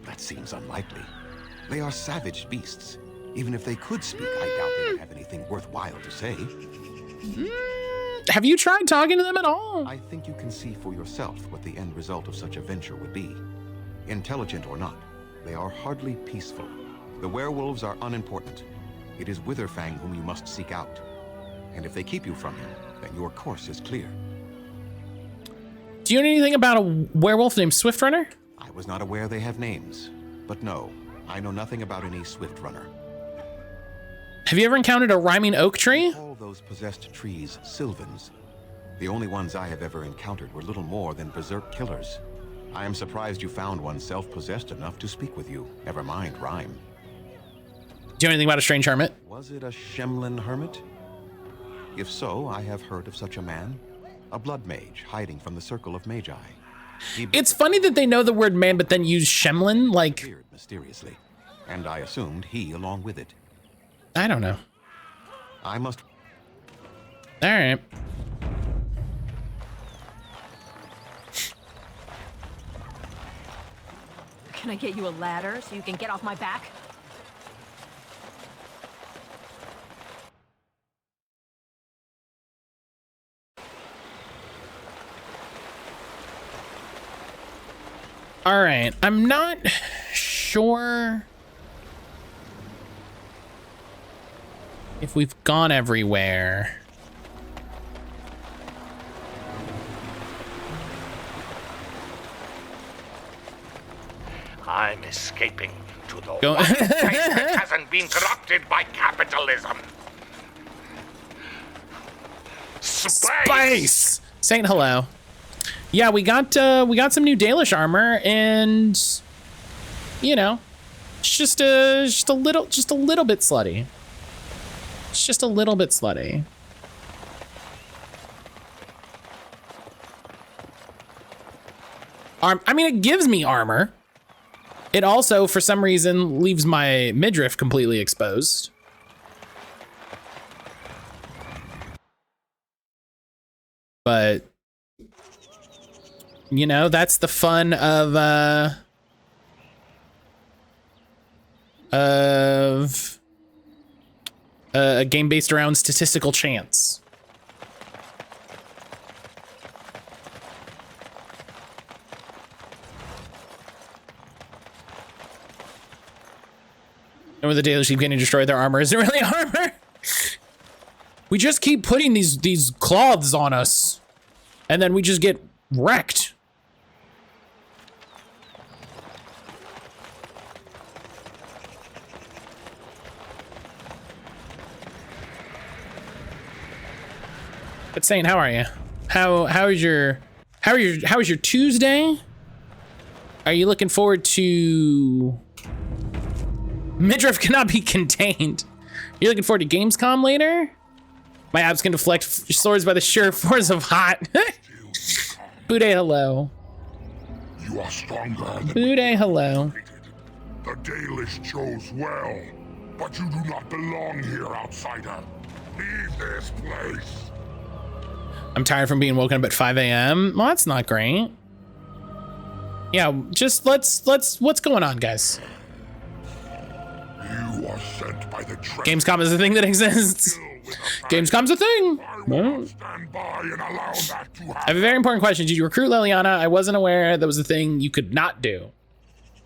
That seems unlikely. They are savage beasts. Even if they could speak, I doubt they would have anything worthwhile to say. Have you tried talking to them at all? I think you can see for yourself what the end result of such a venture would be. Intelligent or not, they are hardly peaceful. The werewolves are unimportant. It is Witherfang whom you must seek out. And if they keep you from him, then your course is clear. Do you know anything about a werewolf named Swiftrunner? I was not aware they have names. But no, I know nothing about any swift runner. Have you ever encountered a rhyming oak tree? All those possessed trees Sylvans. The only ones I have ever encountered were little more than berserk killers. I am surprised you found one self-possessed enough to speak with you. Never mind rhyme. Do you know anything about a strange hermit? Was it a Shemlin hermit? If so, I have heard of such a man. A blood mage hiding from the circle of magi. It's funny that they know the word man but then use Shemlin, like... Appeared mysteriously, and I assumed he along with it. I don't know. I must... All right. Can I get you a ladder so you can get off my back? All right, I'm not sure if we've gone everywhere. I'm escaping to the Go- one place that hasn't been corrupted by capitalism. Space! Saying hello. Yeah, we got some new Dalish armor, and you know, it's just a little bit slutty. It's just a little bit slutty. I mean, it gives me armor. It also, for some reason, leaves my midriff completely exposed. But, you know, that's the fun of a game based around statistical chance. And with the Dalish keep getting destroyed, their armor isn't really armor. We just keep putting these cloths on us, and then we just get wrecked. But Saint, how are you? How's your Tuesday? Are you looking forward to midriff cannot be contained? You're looking forward to Gamescom later? My abs can deflect swords by the sheer force of hot. Bude, hello. You are stronger than Bude, hello. the Dalish chose well, but you do not belong here, outsider. Leave this place. I'm tired from being woken up at 5 a.m. Well, that's not great. Yeah, just let's what's going on, guys? You are sent by the Gamescom is a thing that exists. Gamescom's a thing. I will not stand by and allow that to happen. I have a very important question. Did you recruit Liliana? I wasn't aware that was a thing you could not do.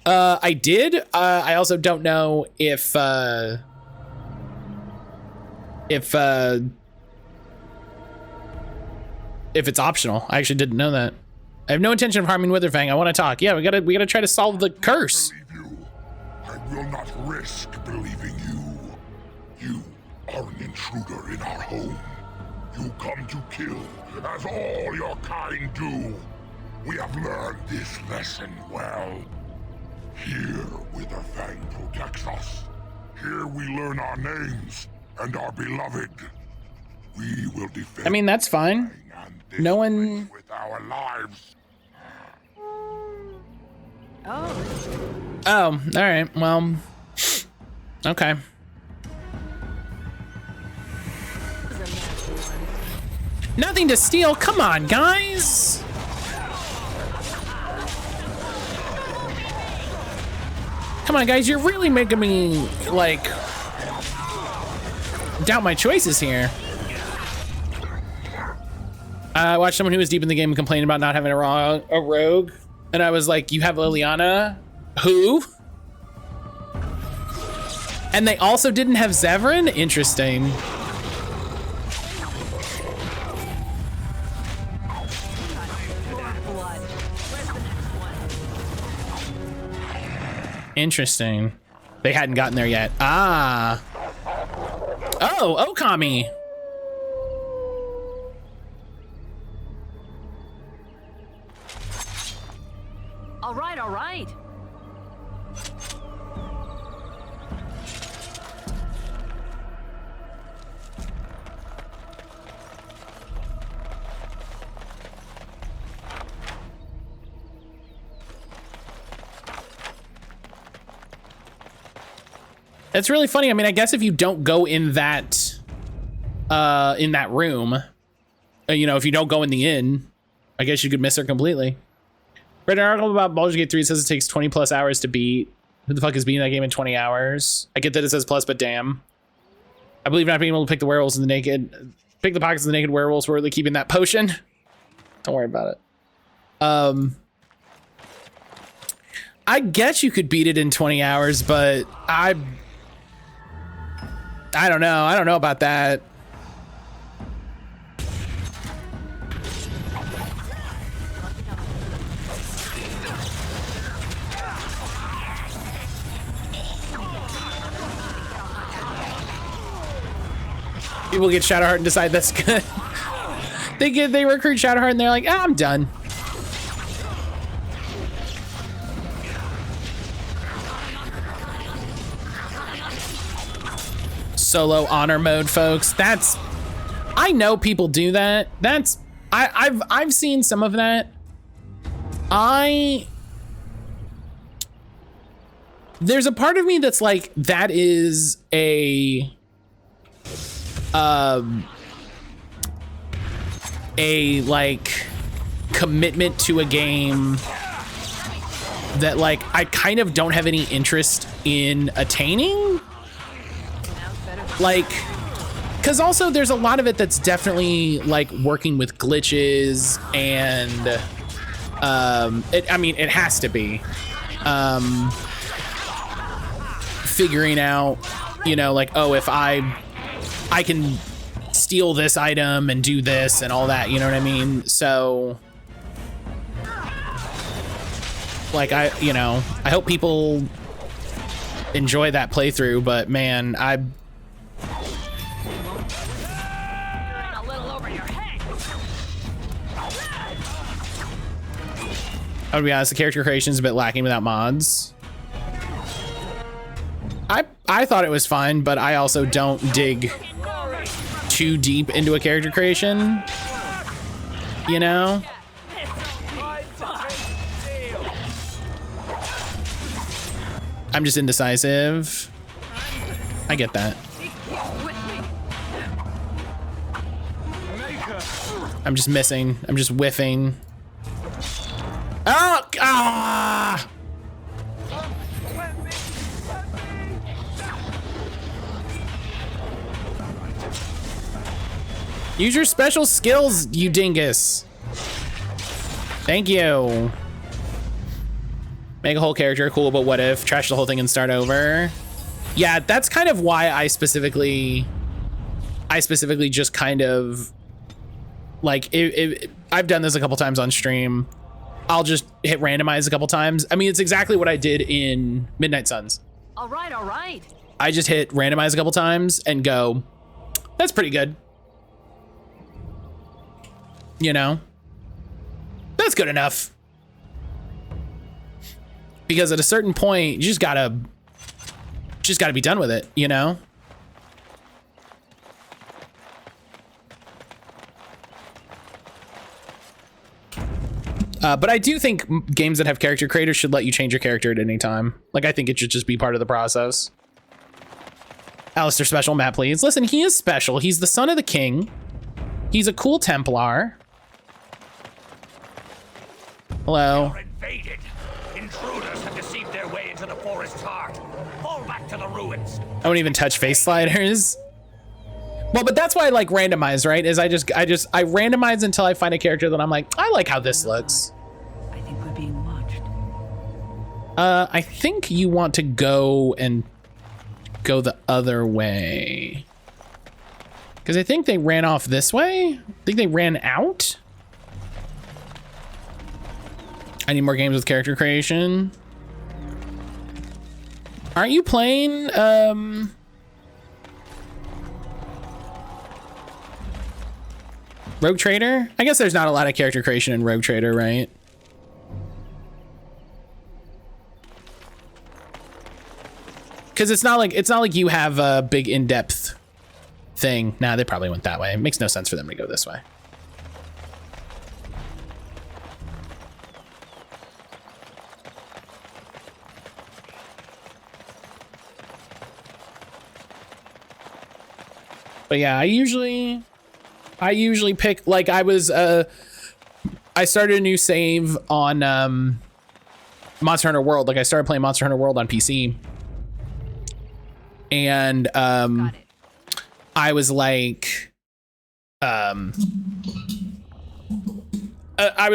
I did. I also don't know if it's optional. I actually didn't know that. I have no intention of harming Witherfang. I want to talk. Yeah, we gotta try to solve the curse. I will not risk believing you. You are an intruder in our home. You come to kill, as all your kind do. We have learned this lesson well. Here, Witherfang protects us. Here we learn our names and are beloved. We will defend. I mean, that's fine. No one. With our lives. Oh. Oh, all right. Well, okay. Nothing to steal. Come on, guys. Come on, guys. You're really making me, like, doubt my choices here. I watched someone who was deep in the game complain about not having a rogue. And I was like, you have Liliana? Who? And they also didn't have Zevran? Interesting. Interesting. They hadn't gotten there yet. Ah. Oh, Okami. All right, all right. It's really funny. I mean, I guess if you don't go in that room, you know, if you don't go in the inn, I guess you could miss her completely. Read an article about Baldur's Gate 3. It says it takes 20 plus hours to beat. Who the fuck is beating that game in 20 hours? I get that it says plus, but damn. I believe not being able to pick the werewolves and pick the pockets of the naked werewolves were really keeping that potion. Don't worry about it. I guess you could beat it in 20 hours, but I don't know. I don't know about that. People get Shadowheart and decide that's good. They recruit Shadowheart and they're like, ah, I'm done. Solo honor mode, folks. That's, I know people do that. That's, I've seen some of that. There's a part of me that's like, that is a like commitment to a game that like I kind of don't have any interest in attaining. Like, because also there's a lot of it that's definitely like working with glitches and I mean it has to be figuring out, you know, like, oh, if I can steal this item and do this and all that, you know what I mean? So like I hope people enjoy that playthrough, but man, I would be honest, the character creation is a bit lacking without mods. I thought it was fine, but I also don't dig too deep into a character creation, you know? I'm just indecisive. I get that. I'm just missing. I'm just whiffing. Oh, ah! Use your special skills, you dingus. Thank you. Make a whole character, cool, but what if? Trash the whole thing and start over. Yeah, that's kind of why I specifically just kind of like, I've done this a couple times on stream. I'll just hit randomize a couple times. I mean, it's exactly what I did in Midnight Suns. All right. I just hit randomize a couple times and go, that's pretty good. You know, that's good enough. Because at a certain point, you just gotta be done with it, you know? But I do think games that have character creators should let you change your character at any time. Like, I think it should just be part of the process. Alistair special, Matt, please. Listen, he is special. He's the son of the king. He's a cool Templar. Hello. You're invaded. Intruders have deceived their way into the forest's heart. Fall back to the ruins. I won't even touch face sliders. Well, but that's why I like randomize, right? Is I randomize until I find a character that I'm like, I like how this looks. I think we're being watched. I think you want to go the other way. Because I think they ran off this way. I think they ran out. I need more games with character creation. Aren't you playing, Rogue Trader? I guess there's not a lot of character creation in Rogue Trader, right? Because it's not like you have a big in-depth thing. Nah, they probably went that way. It makes no sense for them to go this way. But yeah, I usually pick, like, I started a new save on Monster Hunter World. Like, I started playing Monster Hunter World on PC. And I was like, I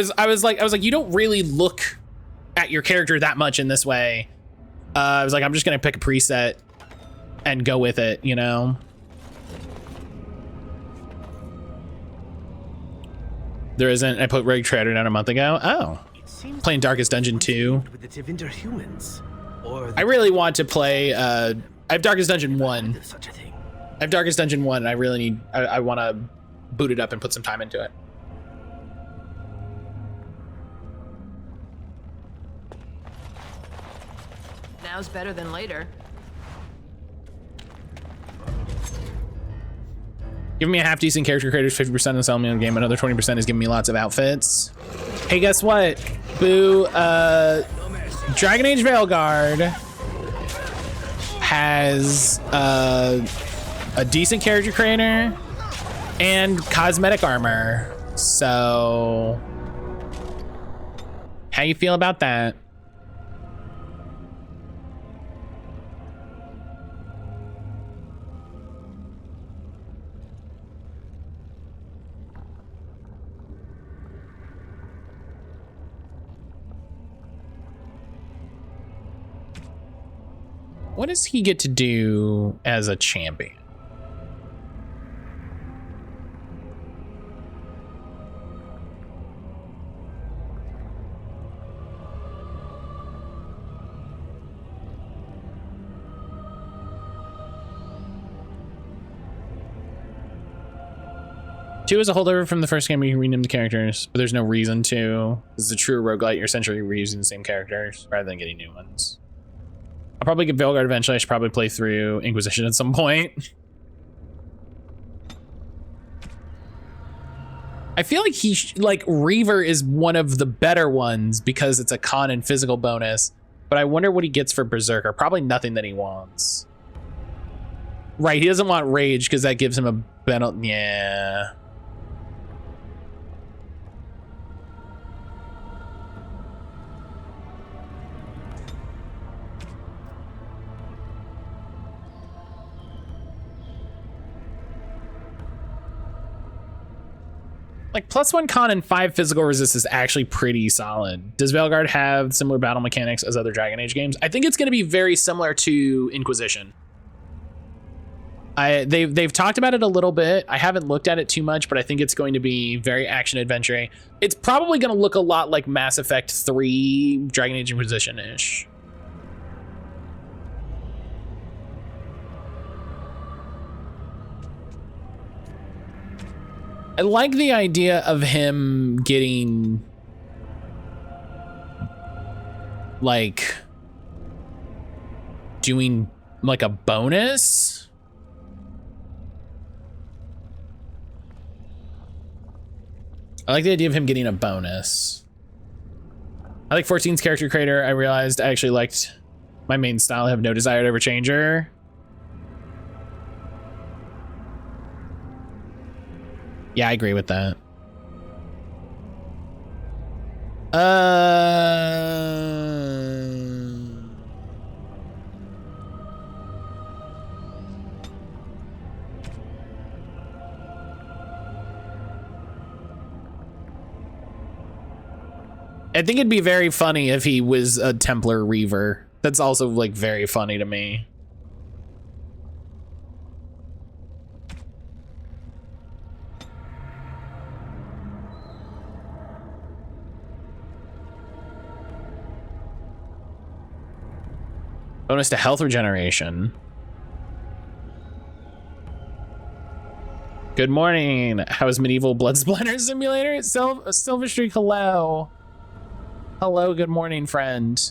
was like, you don't really look at your character that much in this way, I was like, I'm just gonna pick a preset and go with it, you know? There isn't. I put Rogue Trader down a month ago. Oh, playing Darkest Dungeon 2. With the Tevinter humans, or I really want to play. I have Darkest Dungeon 1. such a thing. I have Darkest Dungeon 1, and I really need. I want to boot it up and put some time into it. Now's better than later. Giving me a half decent character creators, 50% of selling me on the game, another 20% is giving me lots of outfits. Hey, guess what? Boo, Dragon Age Veilguard has a decent character creator and cosmetic armor. So, how you feel about that? What does he get to do as a champion? Two is a holdover from the first game where you can rename the characters, but there's no reason to. This is a true roguelite. You're essentially reusing the same characters rather than getting new ones. I'll probably get Veilguard eventually. I should probably play through Inquisition at some point. I feel like like Reaver is one of the better ones because it's a con and physical bonus, but I wonder what he gets for Berserker. Probably nothing that he wants. Right, he doesn't want Rage because that gives him a penalty. Yeah. Like +1 con and 5 physical resist is actually pretty solid. Does Veilguard have similar battle mechanics as other Dragon Age games? I think it's going to be very similar to Inquisition. They've talked about it a little bit. I haven't looked at it too much, but I think it's going to be very action adventure. It's probably going to look a lot like Mass Effect 3 Dragon Age Inquisition-ish. I like the idea of him getting like doing like a bonus. I like the idea of him getting a bonus. I like 14's character creator. I realized I actually liked my main style. I have no desire to ever change her. Yeah, I agree with that. I think it'd be very funny if he was a Templar Reaver. That's also like very funny to me. Bonus to health regeneration. Good morning. How is Medieval Blood Splatter Simulator? Silver Streak, hello. Hello, good morning, friend.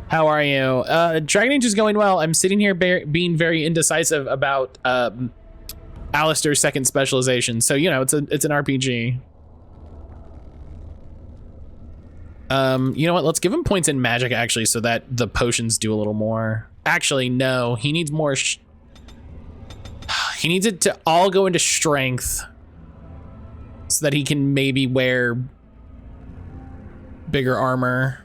How are you? Dragon Age is going well. I'm sitting here being very indecisive about Alistair's second specialization. So, you know, it's an RPG. You know what? Let's give him points in magic, actually, so that the potions do a little more. Actually, no. He needs more. He needs it to all go into strength so that he can maybe wear bigger armor.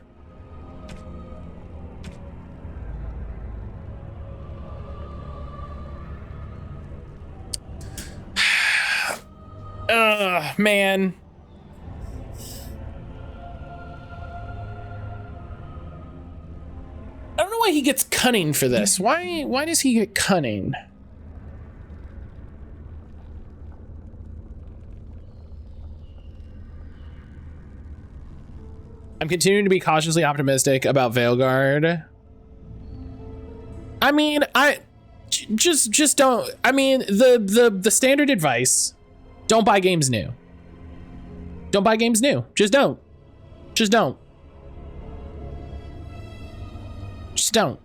Ugh, man. why he gets cunning for this. Why does he get cunning? I'm continuing to be cautiously optimistic about Veilguard. I mean, just don't. I mean, the standard advice: don't buy games new. Don't buy games new. Just don't. Just don't. Just don't.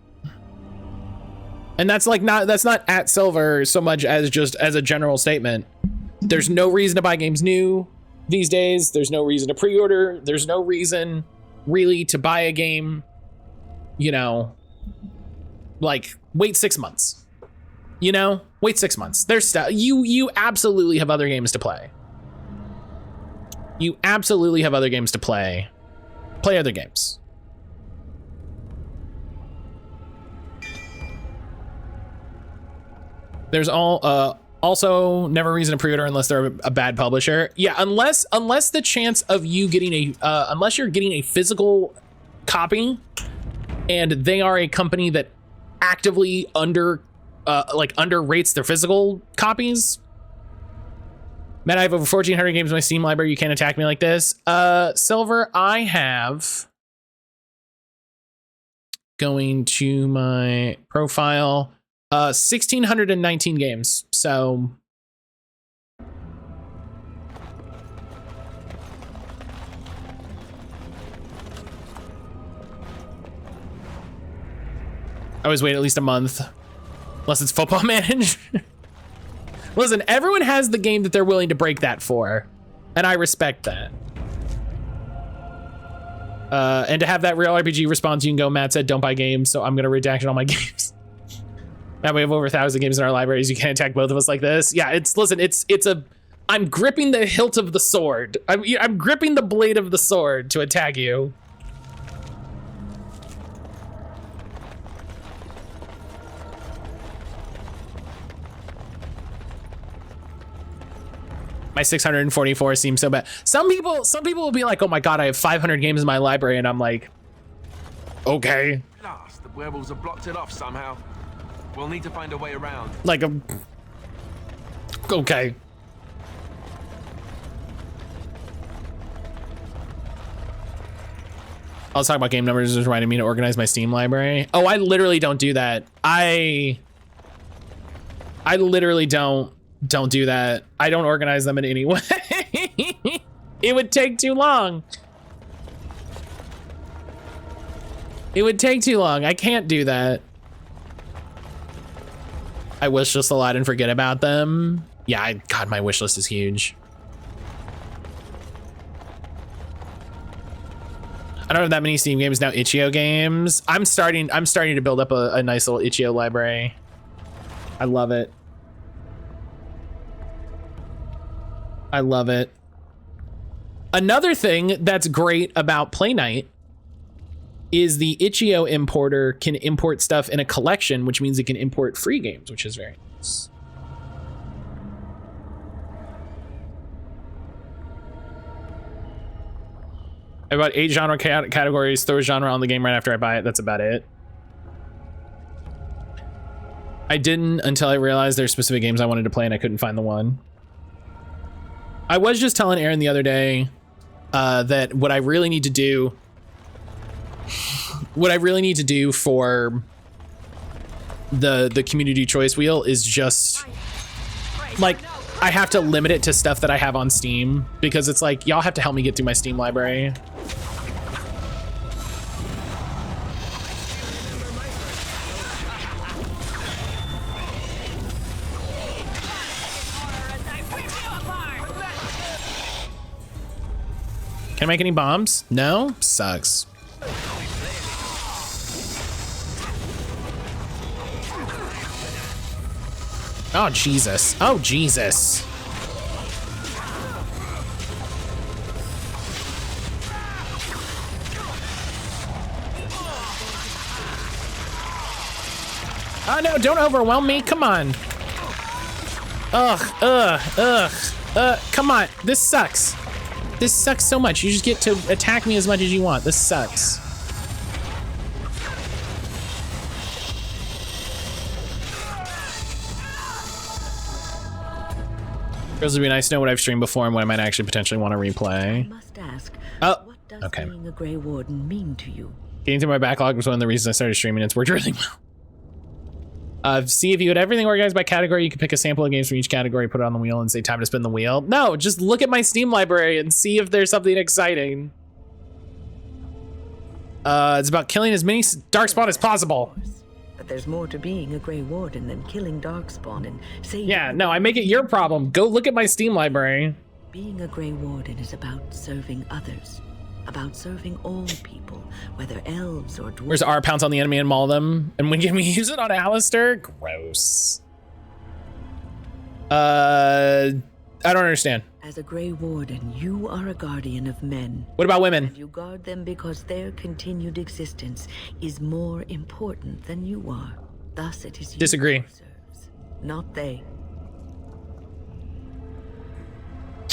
And that's like that's not at Silver so much as just as a general statement. There's no reason to buy games new these days. There's no reason to pre-order. There's no reason really to buy a game, you know, like wait 6 months, you know, wait 6 months. There's stuff you absolutely have other games to play. You absolutely have other games to play. Play other games. There's also never reason to pre-order unless they're a bad publisher. Yeah, unless the chance of you getting unless you're getting a physical copy and they are a company that actively underrates their physical copies. Matt, I have over 1,400 games in my Steam library. You can't attack me like this. Silver, I have, going to my profile, 1,619 games. So I always wait at least a month, unless it's Football Manager. Listen, everyone has the game that they're willing to break that for, and I respect that. And to have that real RPG response, you can go, Matt said don't buy games, so I'm gonna redact all my games. Now we have over 1,000 games in our libraries. You can't attack both of us like this. Yeah, I'm gripping the hilt of the sword. I'm gripping the blade of the sword to attack you. My 644 seems so bad. Some people will be like, oh my God, I have 500 games in my library. And I'm like, okay. Last, the werewolves have blocked it off somehow. We'll need to find a way around. Like, okay. I was talking about game numbers, just reminding me to organize my Steam library. Oh, I literally don't do that. I literally don't do that. I don't organize them in any way. It would take too long. It would take too long. I can't do that. I wish list a lot and forget about them. Yeah, God, my wish list is huge. I don't have that many Steam games now. Itch.io games. I'm starting to build up a nice little Itch.io library. I love it. I love it. Another thing that's great about Play Night is the Itch.io importer can import stuff in a collection, which means it can import free games, which is very nice. I bought 8 genre categories, throw a genre on the game right after I buy it. That's about it. I didn't until I realized there's specific games I wanted to play and I couldn't find the one. I was just telling Aaron the other day that what I really need to do for the community choice wheel is just like, I have to limit it to stuff that I have on Steam, because it's like, y'all have to help me get through my Steam library. Can I make any bombs? No? Sucks. Oh, Jesus. Oh, Jesus. Oh, no, don't overwhelm me. Come on. Come on. This sucks. This sucks so much. You just get to attack me as much as you want. This sucks. It would be nice to know what I've streamed before and what I might actually potentially want to replay. I must ask, Oh, what does okay. being a Grey Warden mean to you? Getting through my backlog was one of the reasons I started streaming. It's worked really well. See, if you had everything organized by category, you could pick a sample of games from each category, put it on the wheel, and say time to spin the wheel. No, just look at my Steam library and see if there's something exciting. It's about killing as many Darkspawn as possible. But there's more to being a Grey Warden than killing Darkspawn and saving... Yeah, no, I make it your problem. Go look at my Steam library. Being a Grey Warden is about serving others. About serving all people, whether elves or dwarves. Where's R pounce on the enemy and maul them? And when can we use it on Alistair? Gross. I don't understand. As a Grey Warden, you are a guardian of men. What about women? You guard them because their continued existence is more important than you are. Thus, it is you Disagree. who serves, not they.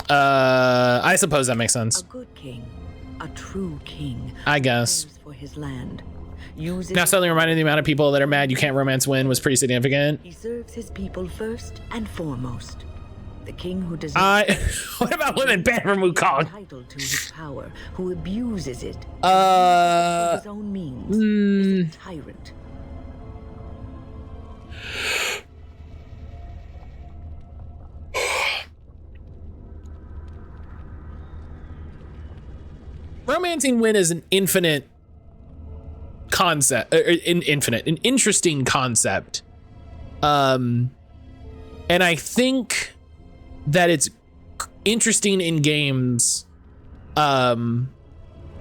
I suppose that makes sense. A good king, a true king. I guess. Cares for his land. Uses Now suddenly reminding the amount of people that are mad you can't romance win was pretty significant. He serves his people first and foremost. The king who deserves what about women banned from Wukong? Entitled to his power, who abuses it for his own means, is a tyrant. Romancing Win is an infinite concept, an interesting concept. And I think that it's interesting in games when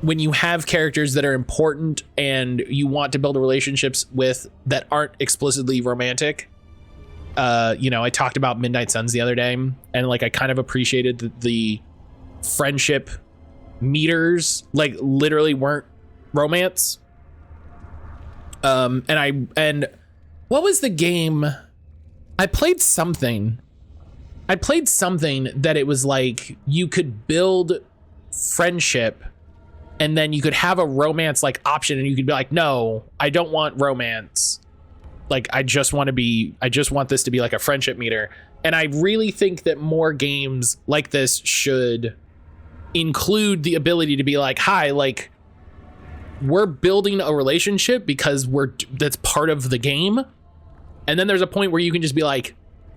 you have characters that are important and you want to build relationships with that aren't explicitly romantic. You know, I talked about Midnight Suns the other day, and like I kind of appreciated the friendship meters like literally weren't romance. And what was the game? I played something that it was like you could build friendship and then you could have a romance like option, and you could be like, no, I don't want romance. Like, I just want this to be like a friendship meter. And I really think that more games like this should include the ability to be like, hi, like, we're building a relationship because that's part of the game. And then there's a point where you can just be like,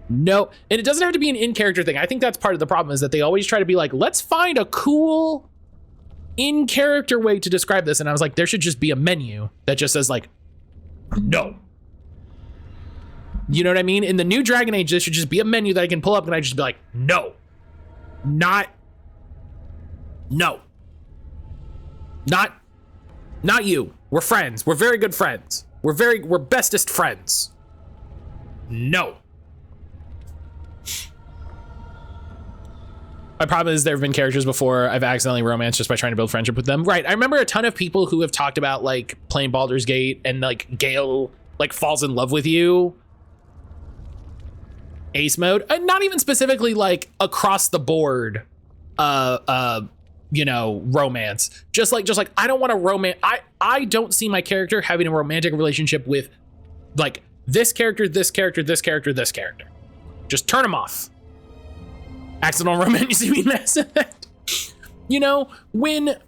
no. And it doesn't have to be an in-character thing. I think that's part of the problem, is that they always try to be like, let's find a cool in-character way to describe this. And I was like, there should just be a menu that just says like, no. You know what I mean? In the new Dragon Age, there should just be a menu that I can pull up and I just be like, no, not you. We're friends. We're very good friends. We're bestest friends. No. My problem is there have been characters before I've accidentally romanced just by trying to build friendship with them. Right. I remember a ton of people who have talked about like playing Baldur's Gate and like Gale like falls in love with you. Ace mode. And not even specifically like across the board you know, romance. Just like I don't want to romance. I don't see my character having a romantic relationship with like this character, this character, this character, this character. Just turn them off. Accidental romance, you see me, Mass Effect. You know, when the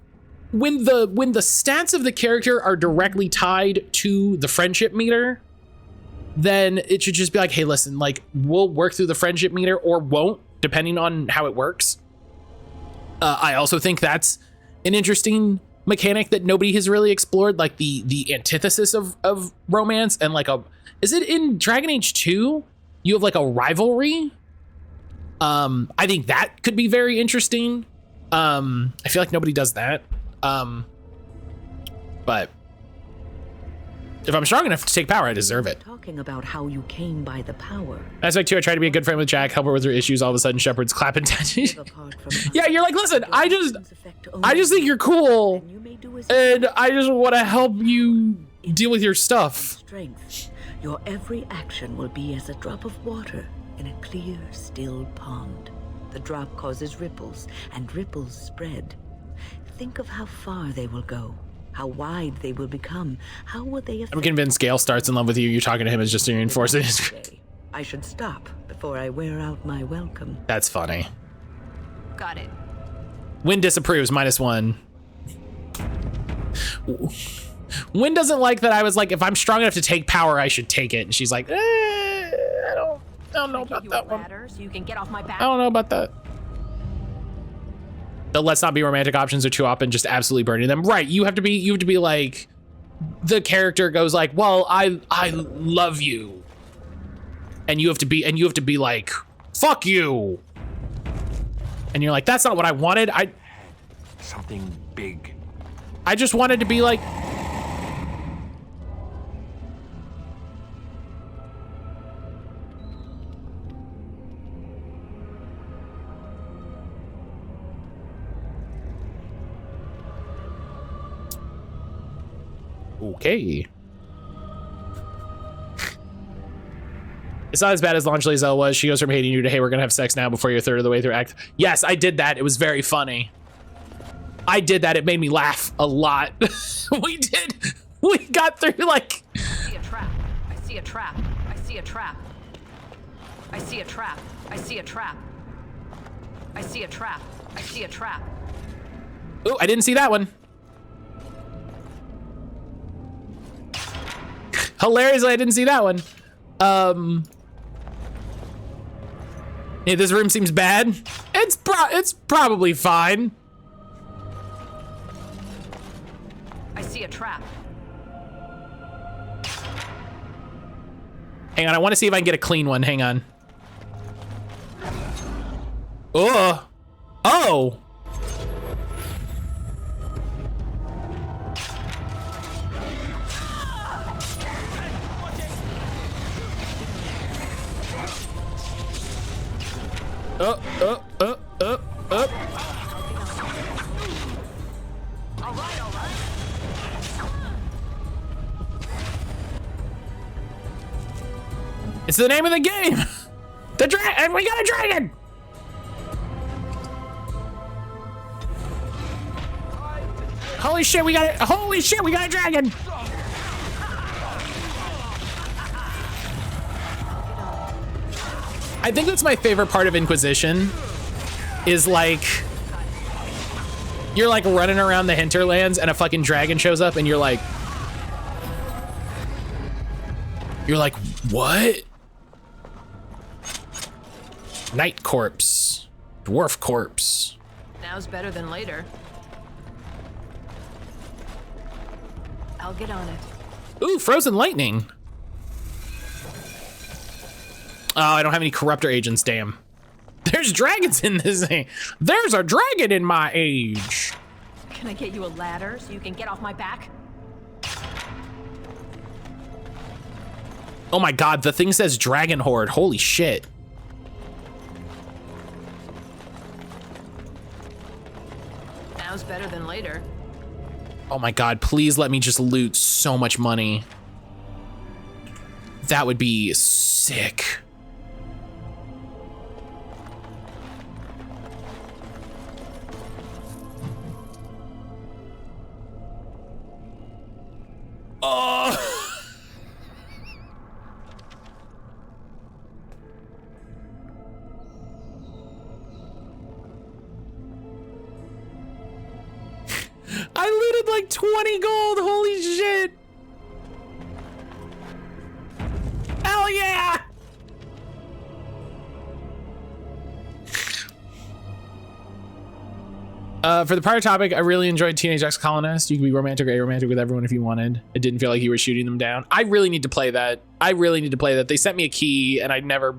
stats of the character are directly tied to the friendship meter, then it should just be like, hey, listen, like we'll work through the friendship meter or won't, depending on how it works. I also think that's an interesting mechanic that nobody has really explored, like the antithesis of romance. And like is it in Dragon Age 2? You have like a rivalry. I think that could be very interesting. I feel like nobody does that. But if I'm strong enough to take power, I deserve it. Talking about how you came by the power. Aspect 2, I try to be a good friend with Jack, help her with her issues. All of a sudden, Shepard's clapping. Yeah, you're like, listen, I just think you're cool, and I just want to help you deal with your stuff. Strength. Your every action will be as a drop of water in a clear, still pond. The drop causes ripples, and ripples spread. Think of how far they will go. How wide they will become. How will they affect... I'm convinced Gale starts in love with you. You're talking to him as just to reinforce it. I should stop, but before I wear out my welcome. That's funny. Got it. Wynn disapproves, -1. Wynn doesn't like that I was like, if I'm strong enough to take power, I should take it. And she's like, I don't know about that one. So you can get off my back. I don't know about that. The let's not be romantic options are too often just absolutely burning them. Right, you have to be like, the character goes like, well, I love you. And you have to be like, fuck you. And you're like, that's not what I wanted. Something big. I just wanted to be like, okay. It's not as bad as Launch Lazelle was. She goes from hating you to, hey, we're gonna have sex now before you're a third of the way through act. Yes, I did that. It was very funny. I did that. It made me laugh a lot. We got through like. I see a trap. I see a trap. I see a trap. I see a trap. I see a trap. I see a trap. I see a trap. Oh, I didn't see that one. Hilariously, I didn't see that one. Yeah, this room seems bad. It's probably fine. I see a trap. Hang on, I want to see if I can get a clean one. Hang on. Oh. Oh. All right, all right. It's the name of the game. The dragon. We got a dragon. Holy shit, we got it. Holy shit, we got a dragon. I think that's my favorite part of Inquisition is like, you're like running around the hinterlands and a fucking dragon shows up and you're like, what? Knight corpse, dwarf corpse. Now's better than later. I'll get on it. Ooh, frozen lightning. Oh, I don't have any corruptor agents, damn. There's dragons in this thing. There's a dragon in my age. Can I get you a ladder so you can get off my back? Oh my god, the thing says dragon horde. Holy shit. Now's better than later. Oh my god, please let me just loot so much money. That would be sick. Oh. I looted like 20 gold. Holy shit. Hell yeah. For the prior topic, I really enjoyed Teenage Ex-Colonist. You could be romantic or aromantic with everyone if you wanted. It didn't feel like you were shooting them down. I really need to play that. They sent me a key and I never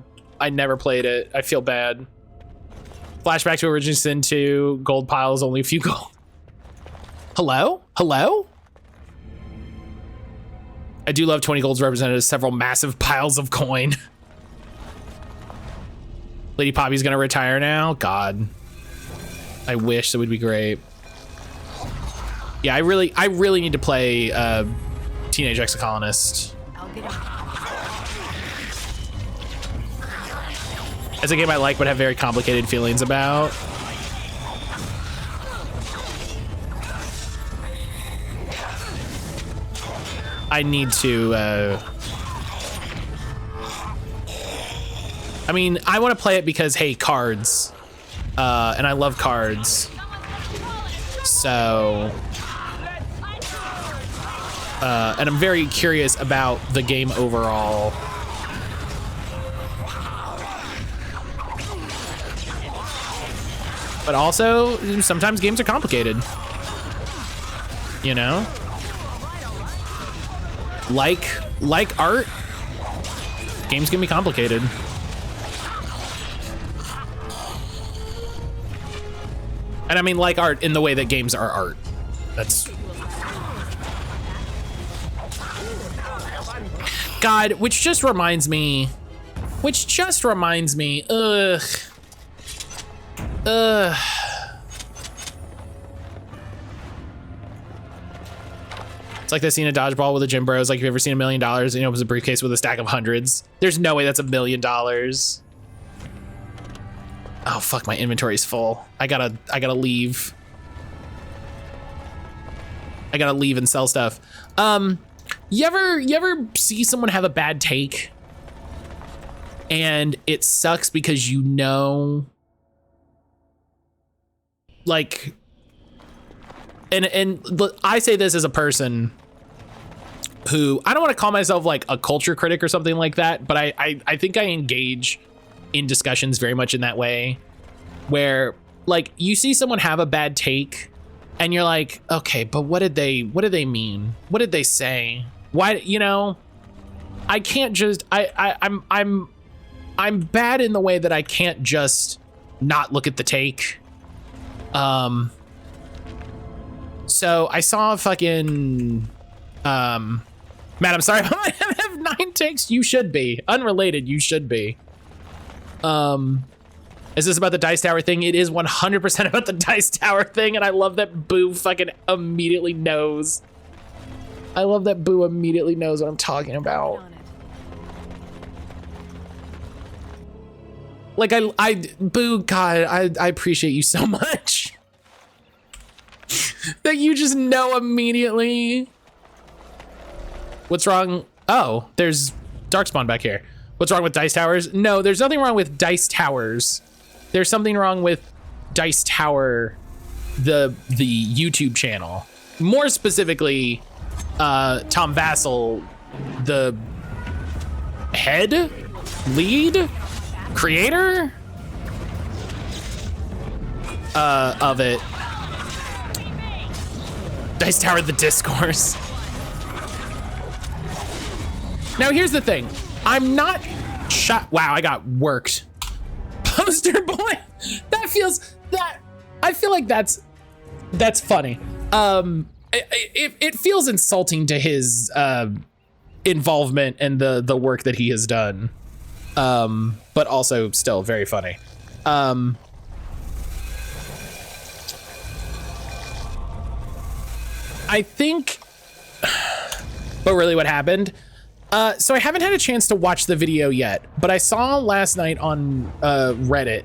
played it. I feel bad. Flashback to Original Sin 2. Gold piles, only a few gold. Hello? Hello? I do love 20 golds represented as several massive piles of coin. Lady Poppy's gonna retire now? God. I wish, that would be great. Yeah, I really need to play Teenage Ex-Colonist. As a game I like but have very complicated feelings about. I need to I mean, I want to play it because, hey, cards. And I love cards. So... and I'm very curious about the game overall. But also, sometimes games are complicated. You know? Like art, games can be complicated. And I mean like art in the way that games are art. That's... God, which just reminds me, ugh. It's like that scene of Dodgeball with the gym bros. Like, if you've ever seen $1 million and he opens a briefcase with a stack of hundreds. There's no way that's $1 million. Oh, fuck, my inventory's full. I gotta leave. I gotta leave and sell stuff. You ever see someone have a bad take and it sucks because you know, like, and I say this as a person who, I don't want to call myself like a culture critic or something like that, but I think I engage in discussions very much in that way, where like you see someone have a bad take and you're like, okay, but what did they mean? What did they say? Why, you know, I can't just, I'm bad in the way that I can't just not look at the take. So I saw fucking, Matt, I'm sorry, I have 9 takes. You should be. Unrelated, you should be. Is this about the dice tower thing? It is 100% about the dice tower thing, and I love that Boo fucking immediately knows. I love that Boo immediately knows what I'm talking about. Like, Boo, God, I appreciate you so much. That you just know immediately. What's wrong? Oh, there's Darkspawn back here. What's wrong with dice towers? No, there's nothing wrong with dice towers. There's something wrong with Dice Tower, the YouTube channel. More specifically, Tom Vassell, the head, lead, creator of it. Dice Tower, the discourse. Now here's the thing. I'm not shot. Wow, I got worked. Poster boy. That feels that. I feel like that's funny. It feels insulting to his involvement and the work that he has done. But also still very funny. I think, but really what happened, so I haven't had a chance to watch the video yet, but I saw last night on Reddit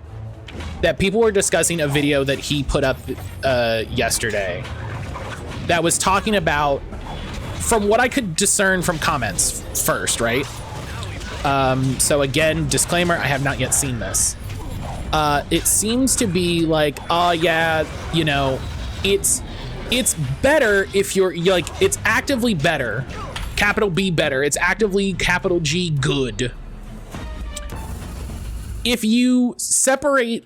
that people were discussing a video that he put up yesterday that was talking about, from what I could discern from comments first, right? So again, disclaimer, I have not yet seen this. It seems to be like, oh yeah, you know, it's better if you're like, it's actively better, capital B better, it's actively capital G good, if you separate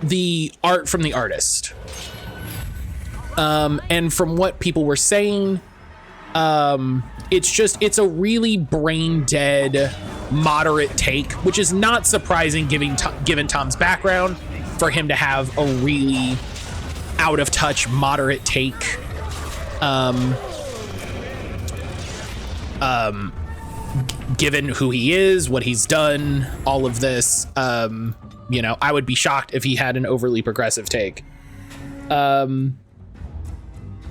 the art from the artist. And from what people were saying, it's a really brain dead, moderate take, which is not surprising given Tom's background, for him to have a really out of touch, moderate take. Given who he is, what he's done, all of this, you know, I would be shocked if he had an overly progressive take.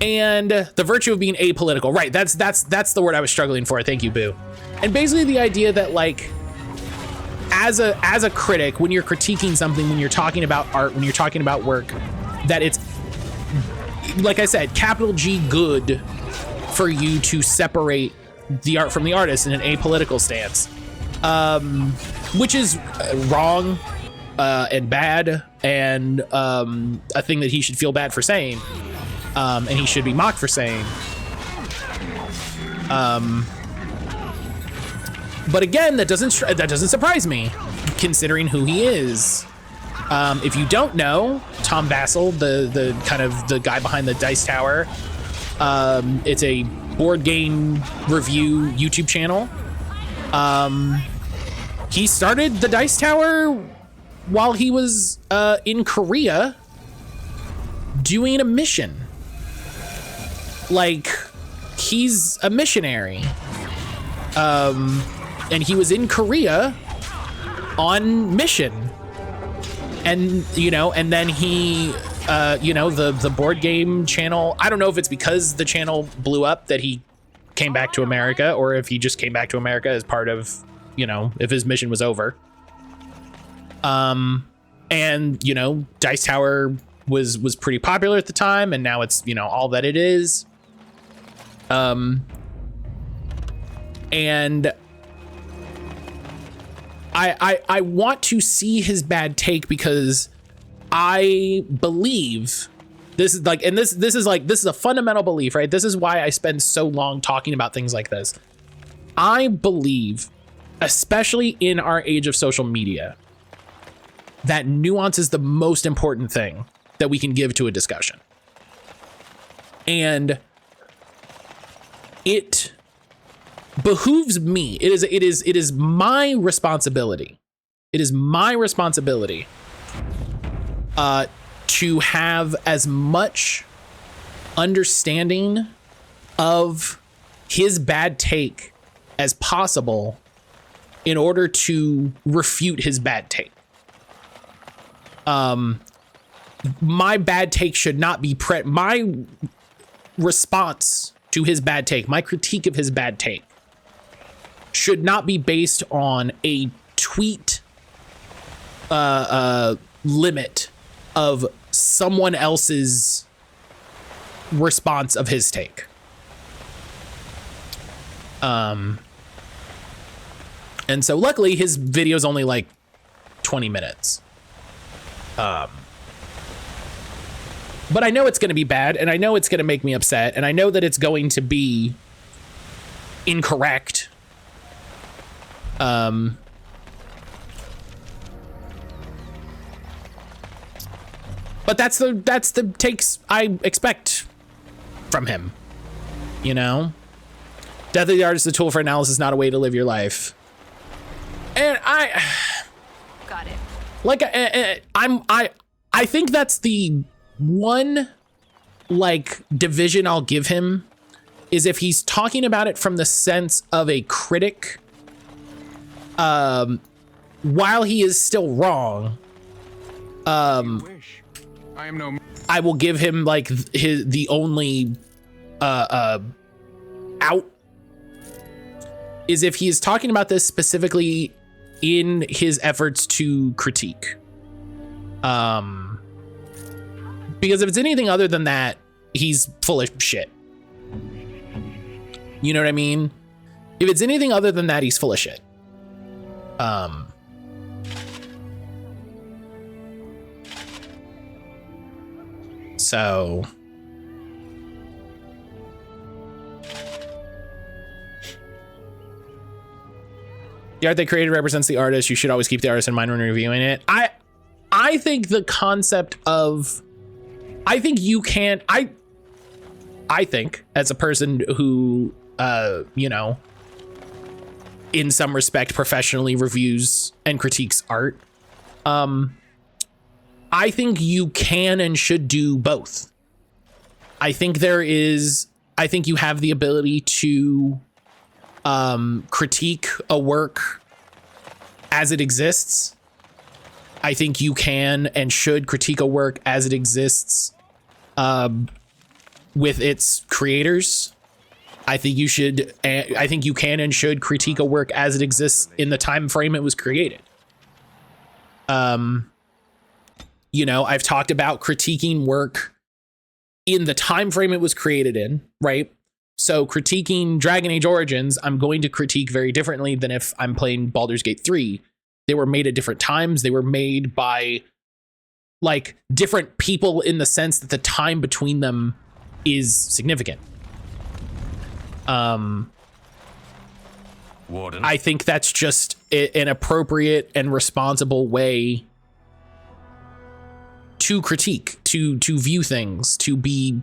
And the virtue of being apolitical, right? That's the word I was struggling for. Thank you, Boo. And basically the idea that, like, as a critic, when you're critiquing something, when you're talking about art, when you're talking about work, that it's, like I said, capital G good for you to separate the art from the artist in an apolitical stance. which is wrong and bad, and a thing that he should feel bad for saying, and he should be mocked for saying. But again, that doesn't surprise me, considering who he is. If you don't know, Tom Vassell, the kind of the guy behind the Dice Tower, it's a board game review YouTube channel. He started the Dice Tower while he was in Korea doing a mission. Like, he's a missionary. And he was in Korea on mission. And, you know, and then he, you know, the board game channel, I don't know if it's because the channel blew up that he came back to America, or if he just came back to America as part of, you know, if his mission was over. And, you know, Dice Tower was pretty popular at the time, and now it's, you know, all that it is. And I want to see his bad take, because I believe this is like, and this is a fundamental belief, right? This is why I spend so long talking about things like this. I believe, especially in our age of social media, that nuance is the most important thing that we can give to a discussion. And it behooves me. It is my responsibility. It is my responsibility to have as much understanding of his bad take as possible in order to refute his bad take. My bad take should not be my response to his bad take, my critique of his bad take, should not be based on a tweet limit of someone else's response of his take. And so luckily his video is only like 20 minutes. But I know it's going to be bad, and I know it's going to make me upset, and I know that it's going to be incorrect. But that's the takes I expect from him, you know? Death of the Artist is a tool for analysis, not a way to live your life. And Got it. Like, I think that's the one, like, division I'll give him, is if he's talking about it from the sense of a critic, while he is still wrong, I will give him, like, the only out is if he's talking about this specifically in his efforts to critique. Because if it's anything other than that, he's full of shit. You know what I mean? If it's anything other than that, he's full of shit. So the art they created represents the artist. You should always keep the artist in mind when reviewing it. I think the concept of, I think as a person who, you know, in some respect professionally reviews and critiques art, I think you can and should do both. I think you have the ability to critique a work as it exists. I think you can and should critique a work as it exists with its creators. I think you can and should critique a work as it exists in the time frame it was created. You know, I've talked about critiquing work in the time frame it was created in, right? So critiquing Dragon Age Origins, I'm going to critique very differently than if I'm playing Baldur's Gate 3. They were made at different times. They were made by like different people in the sense that the time between them is significant. Warden. I think that's just an appropriate and responsible way to critique, to view things, to be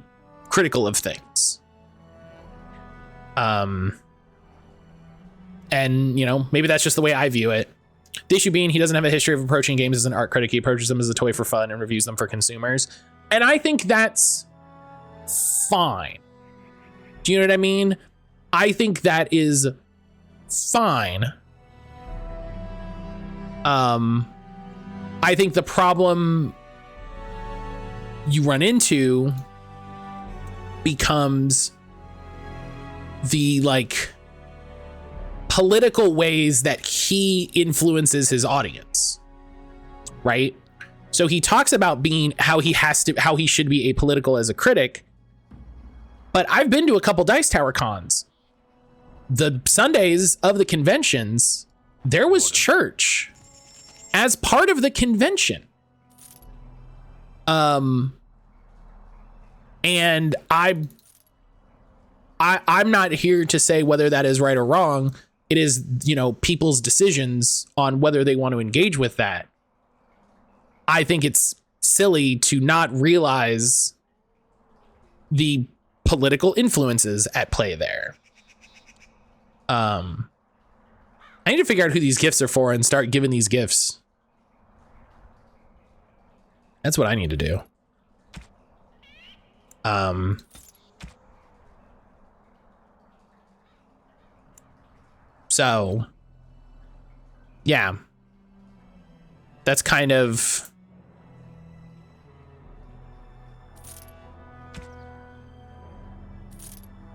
critical of things. And you know, maybe that's just the way I view it. The issue being he doesn't have a history of approaching games as an art critic. He approaches them as a toy for fun and reviews them for consumers. And I think that's fine. Do you know what I mean? I think that is fine. I think the problem you run into becomes the like political ways that he influences his audience, right? So he talks about being how he should be apolitical as a critic, but I've been to a couple Dice Tower cons. The Sundays of the conventions, there was church as part of the convention. And I'm not here to say whether that is right or wrong. It is, you know, people's decisions on whether they want to engage with that. I think it's silly to not realize the political influences at play there. I need to figure out who these gifts are for and start giving these gifts. That's what I need to do. So yeah, that's kind of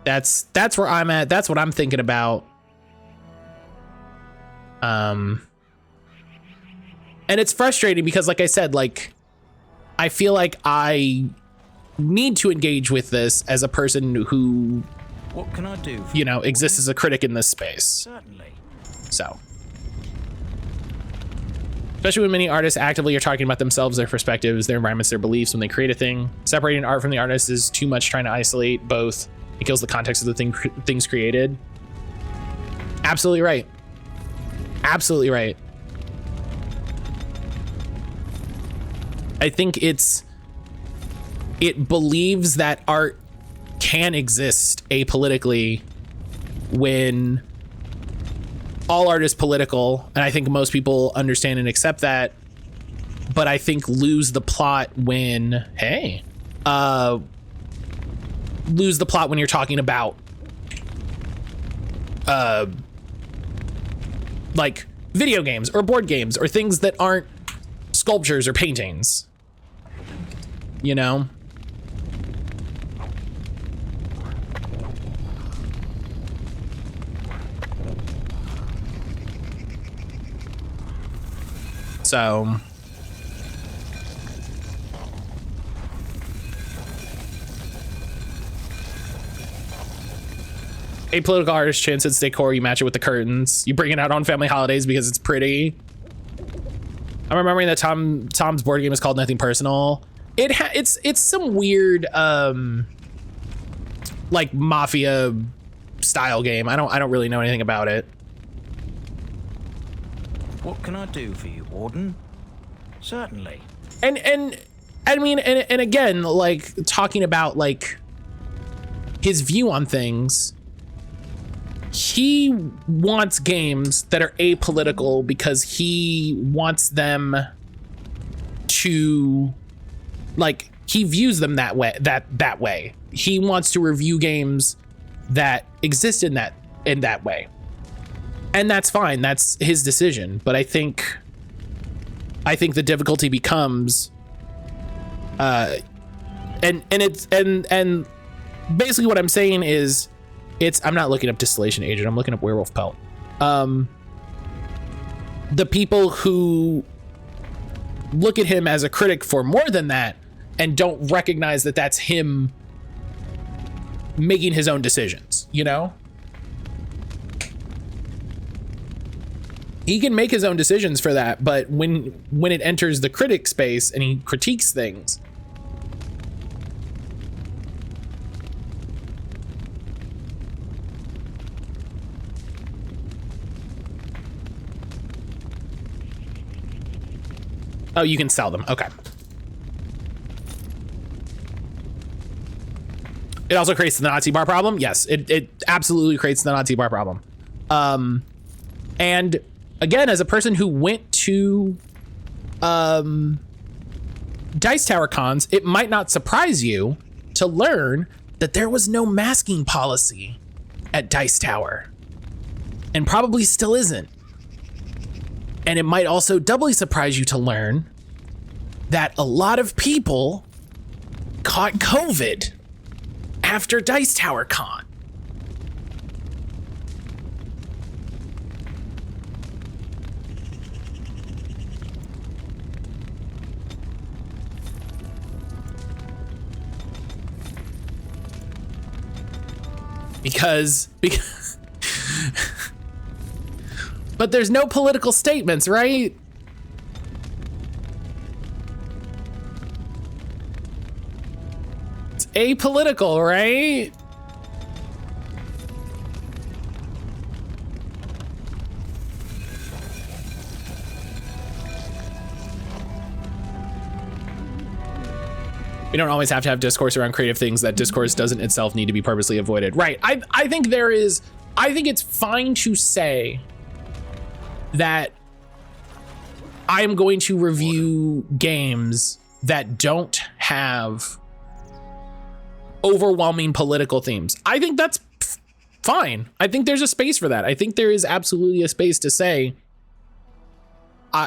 that's where I'm at. That's what I'm thinking about. And it's frustrating because, like I said, like I feel like I need to engage with this as a person who, What can I do? You know, exists as a critic in this space. Certainly. So, especially when many artists actively are talking about themselves, their perspectives, their environments, their beliefs when they create a thing. Separating art from the artist is too much. Trying to isolate both, it kills the context of the things created. Absolutely right. Absolutely right. I think it believes that art can exist apolitically when all art is political, and I think most people understand and accept that, but I think lose the plot when lose the plot when you're talking about like video games or board games or things that aren't sculptures or paintings, you know? So a political artist chants its decor, you match it with the curtains, you bring it out on family holidays because it's pretty. I'm remembering that Tom's board game is called Nothing Personal. It's some weird like mafia style game. I don't really know anything about it. What can I do for you, Warden? Certainly. And I mean, and again, like talking about like his view on things, he wants games that are apolitical because he wants them to, like, he views them that way, that way. He wants to review games that exist in that way. And that's fine. That's his decision. But I think the difficulty becomes and basically what I'm saying is I'm not looking up Distillation Agent, I'm looking up Werewolf Pelt. The people who look at him as a critic for more than that and don't recognize that that's him making his own decisions, you know? He can make his own decisions for that, but when it enters the critic space and he critiques things, oh, you can sell them. Okay. It also creates the Nazi bar problem. Yes, it absolutely creates the Nazi bar problem. And again, as a person who went to Dice Tower cons, it might not surprise you to learn that there was no masking policy at Dice Tower, and probably still isn't. And it might also doubly surprise you to learn that a lot of people caught COVID after Dice Tower Con. Because but there's no political statements, right? It's apolitical, right? We don't always have to have discourse around creative things. That discourse doesn't itself need to be purposely avoided. Right. I think it's fine to say that I am going to review games that don't have overwhelming political themes. I think that's fine. I think there's a space for that. I think there is absolutely a space to say,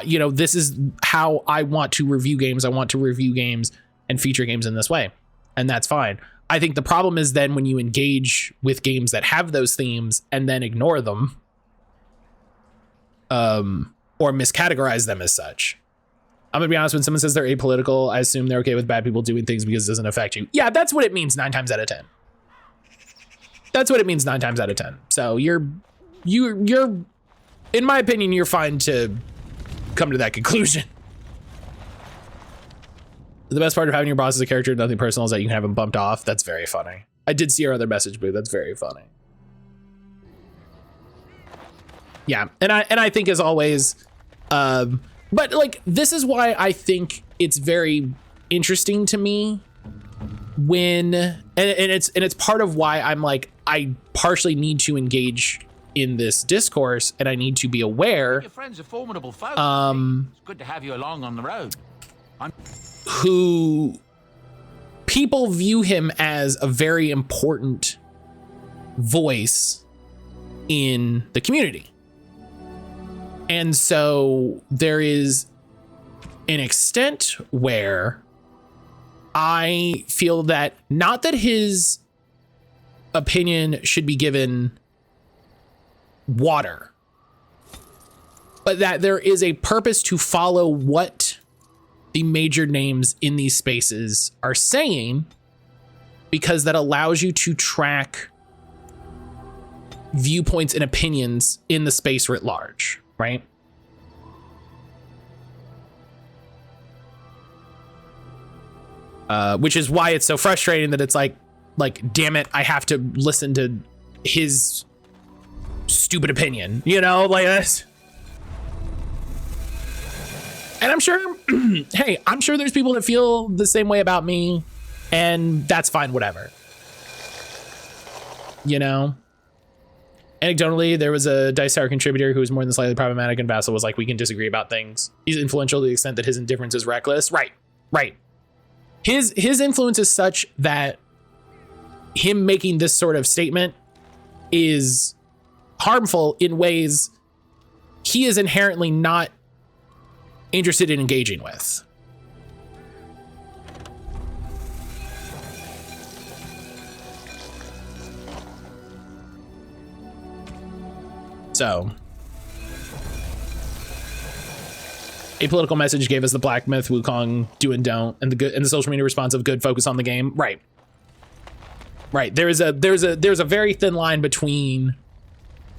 you know, this is how I want to review games. I want to review games and feature games in this way. And that's fine. I think the problem is then when you engage with games that have those themes and then ignore them, or miscategorize them as such. I'm gonna be honest, when someone says they're apolitical, I assume they're okay with bad people doing things because it doesn't affect you. Yeah, that's what it means 9 times out of 10. That's what it means 9 times out of 10. So you're, in my opinion, you're fine to come to that conclusion. The best part of having your boss as a character, nothing personal, is that you can have him bumped off. That's very funny. I did see your other message, Boo. That's very funny. Yeah, and I think as always, but like, this is why I think it's very interesting to me when, and it's part of why I'm like, I partially need to engage in this discourse and I need to be aware. Your friends are formidable folk. It's good to have you along on the road. Who people view him as a very important voice in the community. And so there is an extent where I feel that not that his opinion should be given water, but that there is a purpose to follow what the major names in these spaces are saying, because that allows you to track viewpoints and opinions in the space writ large, right? Which is why it's so frustrating that it's like, damn it, I have to listen to his stupid opinion, you know, like this. And I'm sure, hey, I'm sure there's people that feel the same way about me, and that's fine, whatever. You know? Anecdotally, there was a Dice Tower contributor who was more than slightly problematic, and Vassal was like, we can disagree about things. He's influential to the extent that his indifference is reckless. Right. His influence is such that him making this sort of statement is harmful in ways he is inherently not interested in engaging with. So, a political message gave us the Black Myth, Wukong, do and don't, and the social media response of good focus on the game. Right. Right. There's a very thin line between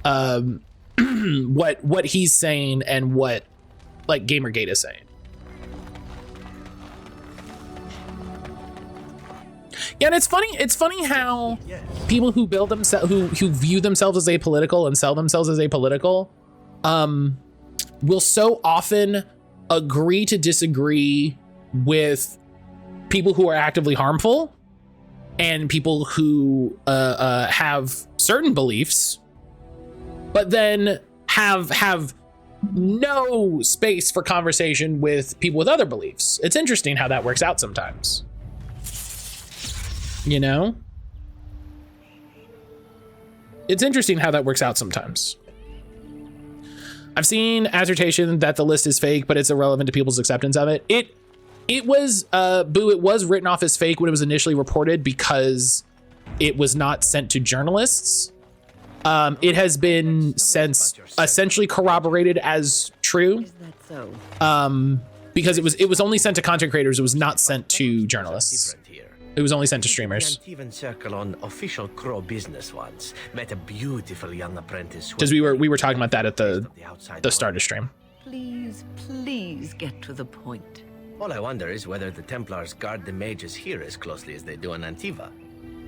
what he's saying and what like Gamergate is saying. Yeah, and it's funny how people who build themselves who view themselves as apolitical and sell themselves as apolitical will so often agree to disagree with people who are actively harmful and people who have certain beliefs, but then have no space for conversation with people with other beliefs. It's interesting how that works out sometimes. You know? It's interesting how that works out sometimes. I've seen assertion that the list is fake, but it's irrelevant to people's acceptance of it. It was Boo, it was written off as fake when it was initially reported because it was not sent to journalists. It has been since essentially corroborated as true. Is that so? Because it was only sent to content creators. It was not sent to journalists. It was only sent to streamers. The Antivan Circle on official Crow business once met a beautiful young apprentice. Because we were talking about that at the start of stream. Please get to the point. All I wonder is whether the Templars guard the mages here as closely as they do in Antiva.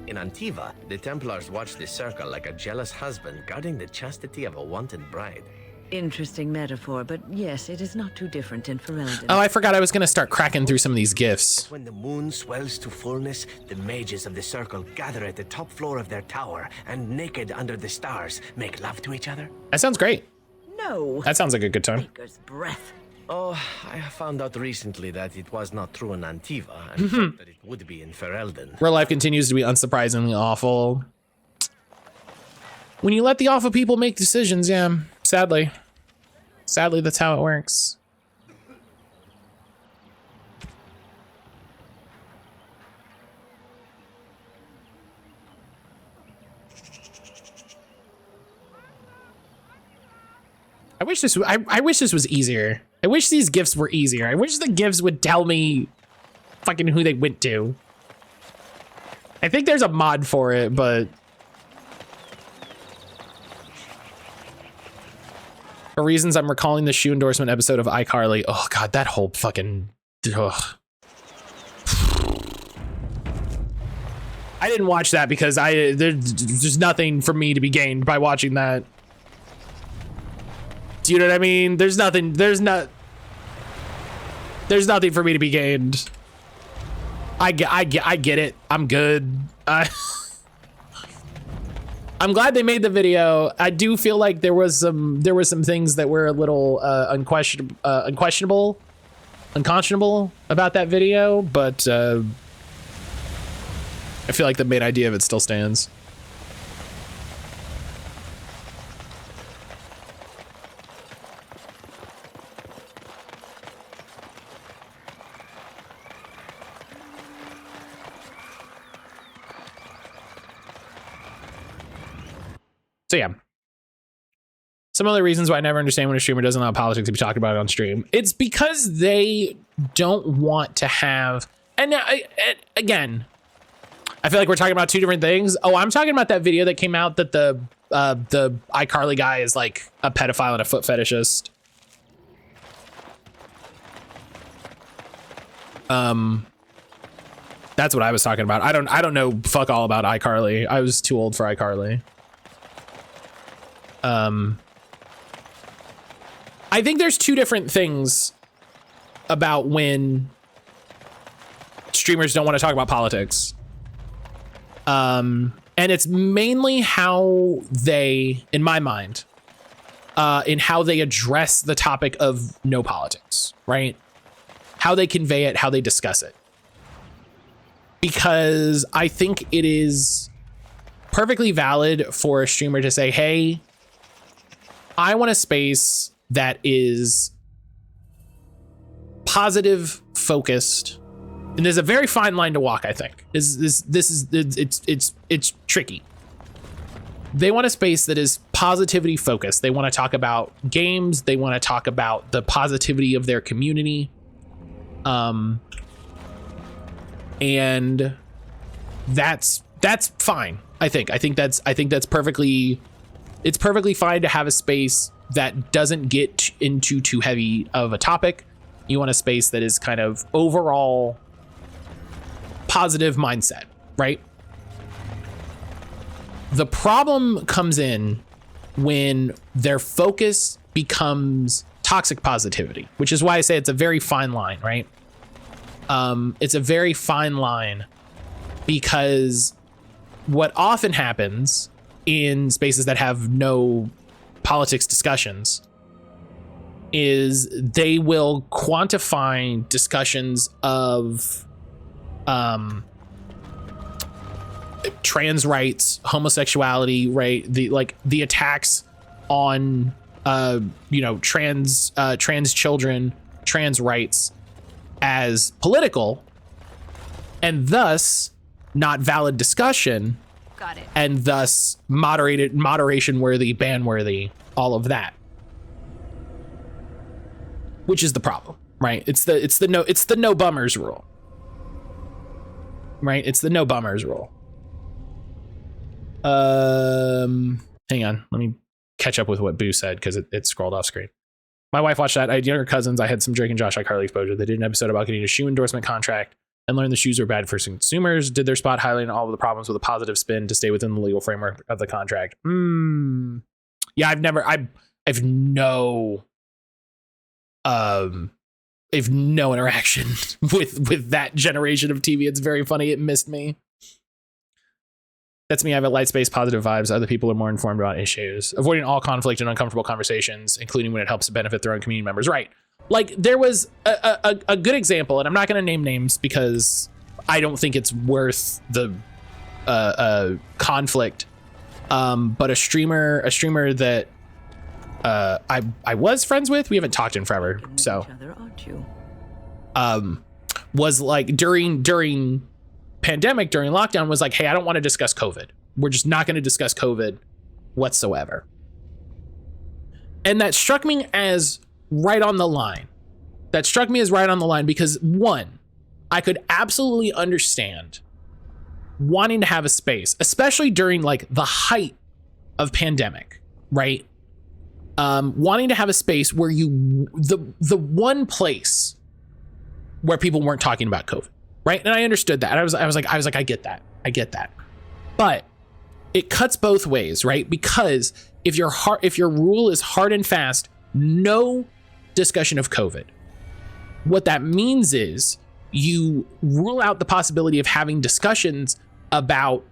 In Antiva, the Templars watch the circle like a jealous husband guarding the chastity of a wanton bride. Interesting metaphor, but yes, it is not too different in Ferelden. Oh, I forgot I was gonna start cracking through some of these gifs. When the moon swells to fullness, the mages of the circle gather at the top floor of their tower and naked under the stars make love to each other. That sounds great. No. That sounds like a good time. Maker's breath. Oh, I found out recently that it was not true in Antiva, and thought that it would be in Ferelden. Real life continues to be unsurprisingly awful. When you let the awful people make decisions, yeah, sadly, that's how it works. I wish this was easier. I wish these gifts were easier. I wish the gifts would tell me fucking who they went to. I think there's a mod for it, but for reasons I'm recalling the shoe endorsement episode of iCarly. Oh god, that whole fucking ugh. I didn't watch that because there's nothing for me to be gained by watching that. Do you know what I mean? There's nothing for me to be gained. I get it. I'm good. I'm glad they made the video. I do feel like there was some things that were a little unconscionable about that video, but I feel like the main idea of it still stands. So yeah, some other reasons why I never understand when a streamer doesn't allow politics to be talked about on stream. It's because they don't want to have, and again, I feel like we're talking about two different things. Oh, I'm talking about that video that came out that the iCarly guy is like a pedophile and a foot fetishist. That's what I was talking about. I don't know fuck all about iCarly. I was too old for iCarly. I think there's two different things about when streamers don't want to talk about politics. And it's mainly how they, in my mind, in how they address the topic of no politics, right? How they convey it, how they discuss it. Because I think it is perfectly valid for a streamer to say, hey, I want a space that is positive, focused, and there's a very fine line to walk. I think it's tricky. They want a space that is positivity focused. They want to talk about games. They want to talk about the positivity of their community. And that's that's fine. I think that's perfectly, it's perfectly fine to have a space that doesn't get into too heavy of a topic. You want a space that is kind of overall positive mindset, right? The problem comes in when their focus becomes toxic positivity, which is why I say it's a very fine line, right? It's a very fine line, because what often happens in spaces that have no politics discussions is they will quantify discussions of trans rights, homosexuality, right? The attacks on trans children, trans rights as political, and thus not valid discussion. Got it. And thus moderation worthy, ban worthy, all of that. Which is the problem, right? It's the no bummers rule. Right? It's the no bummers rule. Hang on, let me catch up with what Boo said, because it scrolled off screen. My wife watched that. I had younger cousins. I had some Drake and Josh iCarly exposure. They did an episode about getting a shoe endorsement contract and learned the shoes were bad for consumers. Did their spot highlighting all of the problems with a positive spin to stay within the legal framework of the contract? Yeah, I've no interaction with that generation of TV. It's very funny. It missed me. That's me. I have a light space, positive vibes. Other people are more informed about issues. Avoiding all conflict and uncomfortable conversations, including when it helps benefit their own community members. Right. Like, there was a good example, and I'm not going to name names because I don't think it's worth the conflict. But a streamer that I was friends with, we haven't talked in forever. So, was like during pandemic, during lockdown, was like, hey, I don't want to discuss COVID. We're just not going to discuss COVID whatsoever. And that struck me as right on the line. Because one, I could absolutely understand wanting to have a space, especially during like the height of pandemic, right? Wanting to have a space where the one place where people weren't talking about COVID. Right. And I understood that. I was like, I get that. But it cuts both ways, right? Because if your rule is hard and fast, no discussion of COVID, what that means is you rule out the possibility of having discussions about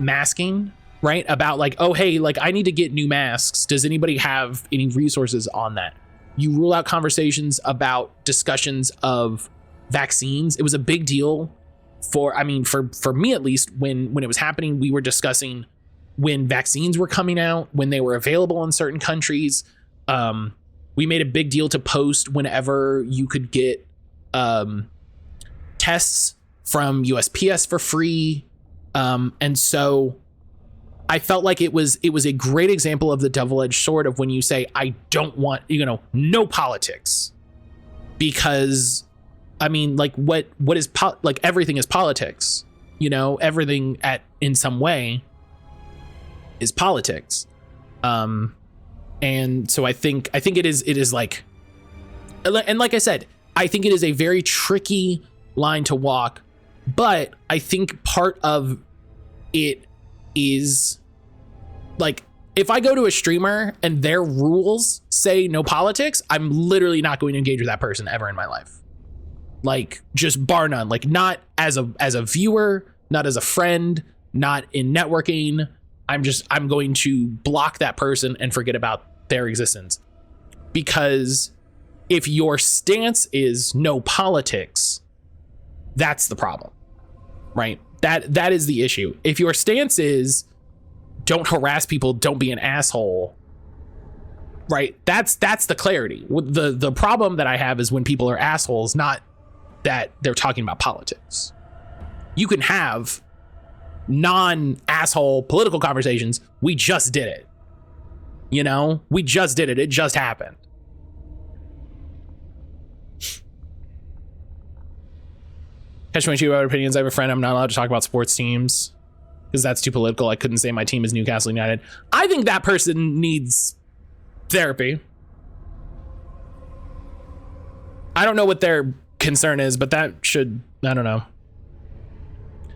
masking, right? About like, oh, hey, like I need to get new masks. Does anybody have any resources on that? You rule out conversations about discussions of vaccines. It was a big deal for me at least, when it was happening. We were discussing when vaccines were coming out, when they were available in certain countries. We made a big deal to post whenever you could get tests from USPS for free. And so I felt like it was a great example of the double-edged sword of when you say, I don't want, no politics, because I mean, like what is like everything is politics, everything in some way is politics. And so I think it is like, and like I said, I think it is a very tricky line to walk, but I think part of it is like, if I go to a streamer and their rules say no politics, I'm literally not going to engage with that person ever in my life. Like, just bar none. Like, not as a viewer, not as a friend, not in networking. I'm going to block that person and forget about their existence. Because if your stance is no politics, that's the problem, right? That is the issue. If your stance is don't harass people, don't be an asshole, right? That's the clarity. The problem that I have is when people are assholes, not that they're talking about politics. You can have non-asshole political conversations. We just did it. We just did it. It just happened. Catch 22 about opinions. I have a friend. I'm not allowed to talk about sports teams. because that's too political. I couldn't say my team is Newcastle United. I think that person needs therapy. I don't know what their concern is, but that should, I don't know.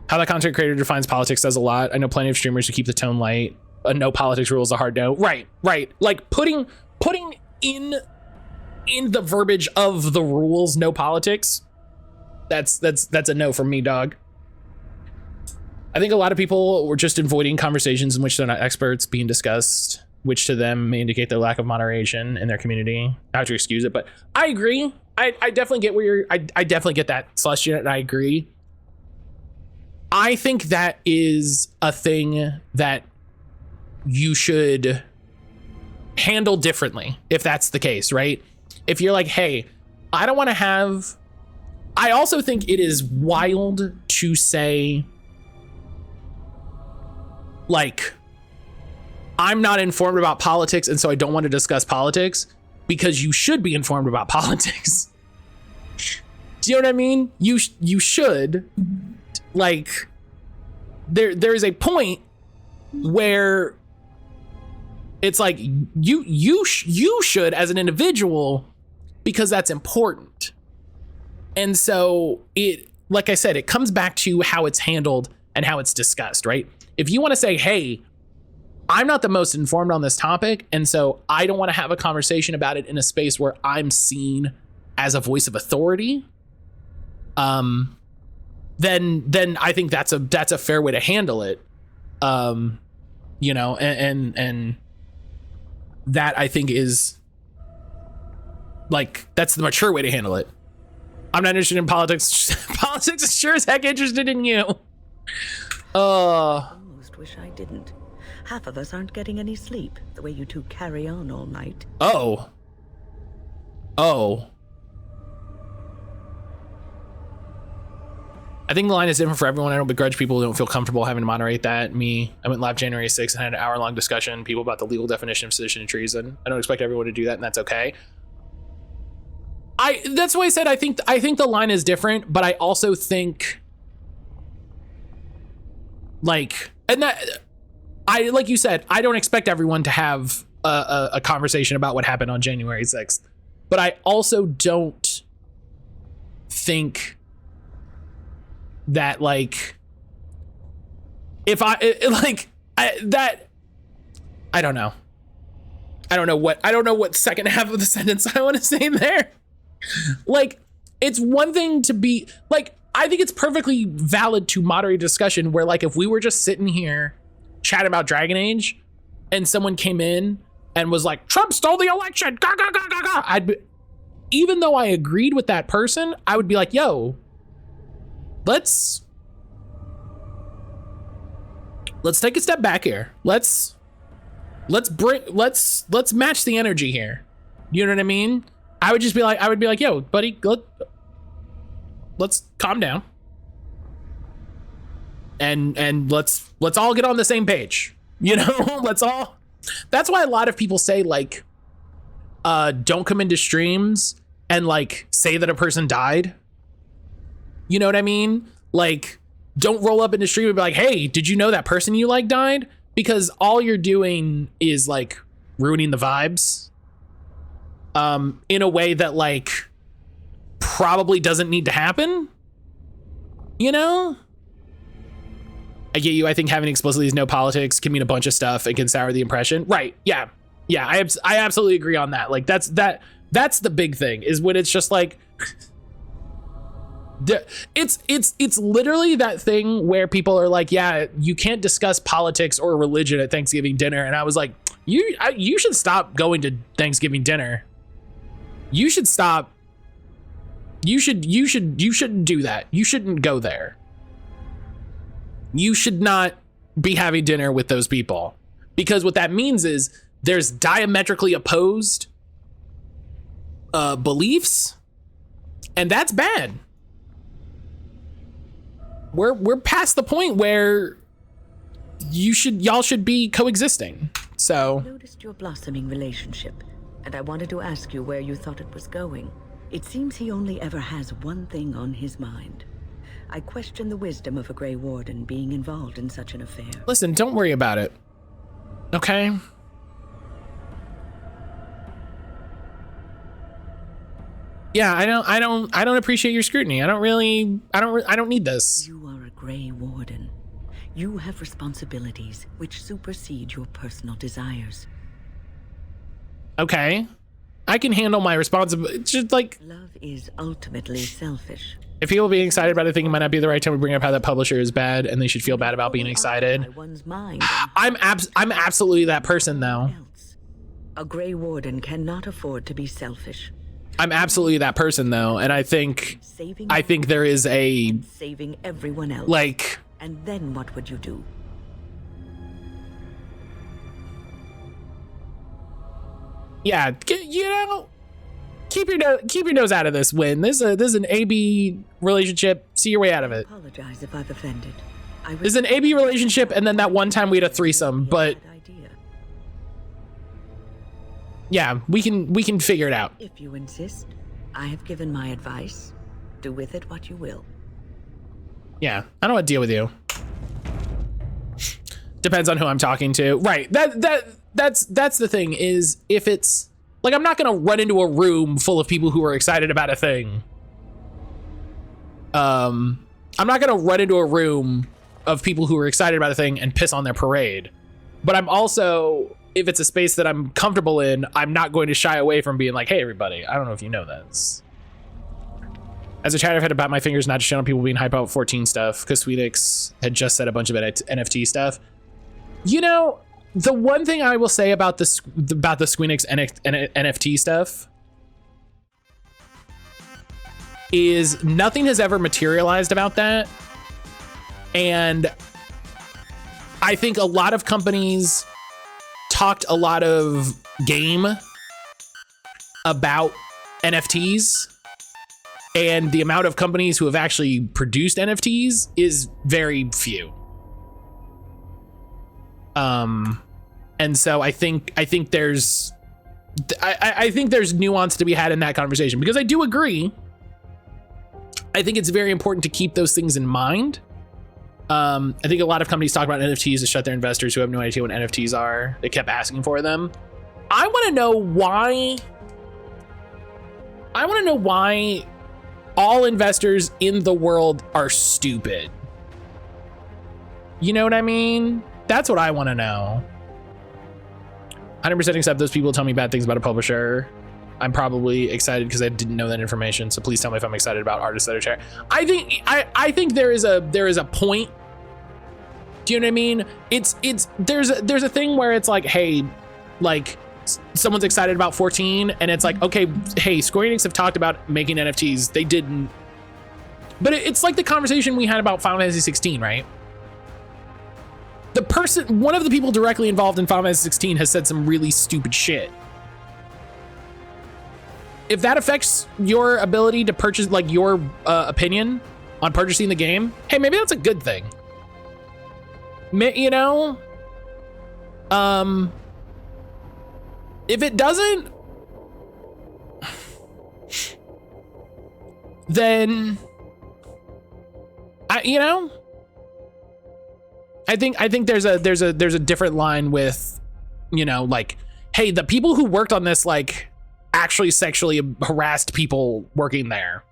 How that content creator defines politics says a lot. I know plenty of streamers who keep the tone light. A no politics rule is a hard no. Right. Like putting in the verbiage of the rules, no politics. That's a no from me, dog. I think a lot of people were just avoiding conversations in which they're not experts being discussed, which to them may indicate their lack of moderation in their community. I have to excuse it, but I agree. I definitely get where you're, I definitely get that, Celestia, and I agree. I think that is a thing that you should handle differently if that's the case, right? If you're like, hey, I don't want to have, I also think it is wild to say, like, I'm not informed about politics and so I don't want to discuss politics, because you should be informed about politics. Do you know what I mean? You should, like, there is a point where it's like you should as an individual, because that's important. And so it, like I said, it comes back to how it's handled and how it's discussed, right? If you want to say, hey, I'm not the most informed on this topic, and so I don't want to have a conversation about it in a space where I'm seen as a voice of authority, then I think that's a fair way to handle it. You know, and that I think is, like, that's the mature way to handle it. I'm not interested in politics. Politics is sure as heck interested in you. Almost wish I didn't. Half of us aren't getting any sleep, the way you two carry on all night. Oh. I think the line is different for everyone. I don't begrudge people who don't feel comfortable having to moderate that. I went live January 6th and had an hour-long discussion, people about the legal definition of sedition and treason. I don't expect everyone to do that, and that's okay. That's why I said I think the line is different, but I also think, like, and that, like you said, I don't expect everyone to have a conversation about what happened on January 6th, but I also don't think that, like, if I don't know. I don't know what second half of the sentence I want to say there. Like, it's one thing to be like, I think it's perfectly valid to moderate discussion where, like, if we were just sitting here chatting about Dragon Age and someone came in and was like, Trump stole the election, ga, ga, ga, ga, ga, I'd be, even though I agreed with that person, I would be like, yo, let's take a step back here. Let's match the energy here. You know what I mean? I would be like, yo, buddy, let's calm down. And let's all get on the same page. You know, that's why a lot of people say, like, don't come into streams and, like, say that a person died. You know what I mean? Like, don't roll up in the stream and be like, hey, did you know that person you like died? Because all you're doing is, like, ruining the vibes in a way that, like, probably doesn't need to happen. You know? I get you. I think having explicitly no politics can mean a bunch of stuff. It can sour the impression. Right. Yeah. I absolutely agree on that. Like, that's the big thing, is when it's just like, it's literally that thing where people are like, yeah, you can't discuss politics or religion at Thanksgiving dinner. And I was like, you should stop going to Thanksgiving dinner. You should stop. You shouldn't do that. You shouldn't go there. You should not be having dinner with those people, because what that means is there's diametrically opposed beliefs, and that's bad. We're past the point where y'all should be coexisting. So I noticed your blossoming relationship, and I wanted to ask you where you thought it was going. It seems he only ever has one thing on his mind. I question the wisdom of a Grey Warden being involved in such an affair. Listen, don't worry about it. Okay? Yeah, I don't appreciate your scrutiny. I don't need this. You are a Grey Warden. You have responsibilities which supersede your personal desires. Okay. I can handle my responsibility. Just like, love is ultimately selfish. if people being excited about a thing, it might not be the right time to bring up how that publisher is bad and they should feel bad about being excited. One's mind. I'm absolutely that person though. A Grey Warden cannot afford to be selfish. I'm absolutely that person though, and I think there is a saving everyone else. Like, and then what would you do? Yeah, you know, keep your nose out of this. Win. This is an AB relationship. See your way out of it. I apologize if I've offended. This is an AB relationship, and then that one time we had a threesome. But yeah, we can figure it out. If you insist, I have given my advice. Do with it what you will. Yeah, I don't want to deal with you. Depends on who I'm talking to. Right. That's the thing is, if it's like, I'm not gonna run into a room full of people who are excited about a thing. I'm not gonna run into a room of people who are excited about a thing and piss on their parade. But I'm also, if it's a space that I'm comfortable in, I'm not going to shy away from being like, hey everybody, I don't know if you know this. As a chat, I've had to bat my fingers not to shit on people being hype about 14 stuff, because Sweetix had just said a bunch of NFT stuff. You know, the one thing I will say about the Squeenix NFT stuff is nothing has ever materialized about that. And I think a lot of companies talked a lot of game about NFTs, and the amount of companies who have actually produced NFTs is very few. And so I think there's nuance to be had in that conversation, because I do agree. I think it's very important to keep those things in mind. I think a lot of companies talk about NFTs to shut their investors who have no idea what NFTs are. They kept asking for them. I want to know why all investors in the world are stupid. You know what I mean? That's what I want to know. 100% accept those people tell me bad things about a publisher. I'm probably excited because I didn't know that information. So please tell me if I'm excited about artists that are sharing. I think there is a point. Do you know what I mean? There's a thing where it's like, hey, like someone's excited about 14, and it's like, okay, hey, Square Enix have talked about making NFTs. They didn't. But it's like the conversation we had about Final Fantasy 16, right? One of the people directly involved in Final Fantasy 16 has said some really stupid shit. If that affects your ability to purchase, like your opinion on purchasing the game, hey, maybe that's a good thing. You know? If it doesn't, then you know, I think there's a different line with, you know, like, hey, the people who worked on this like actually sexually harassed people working there.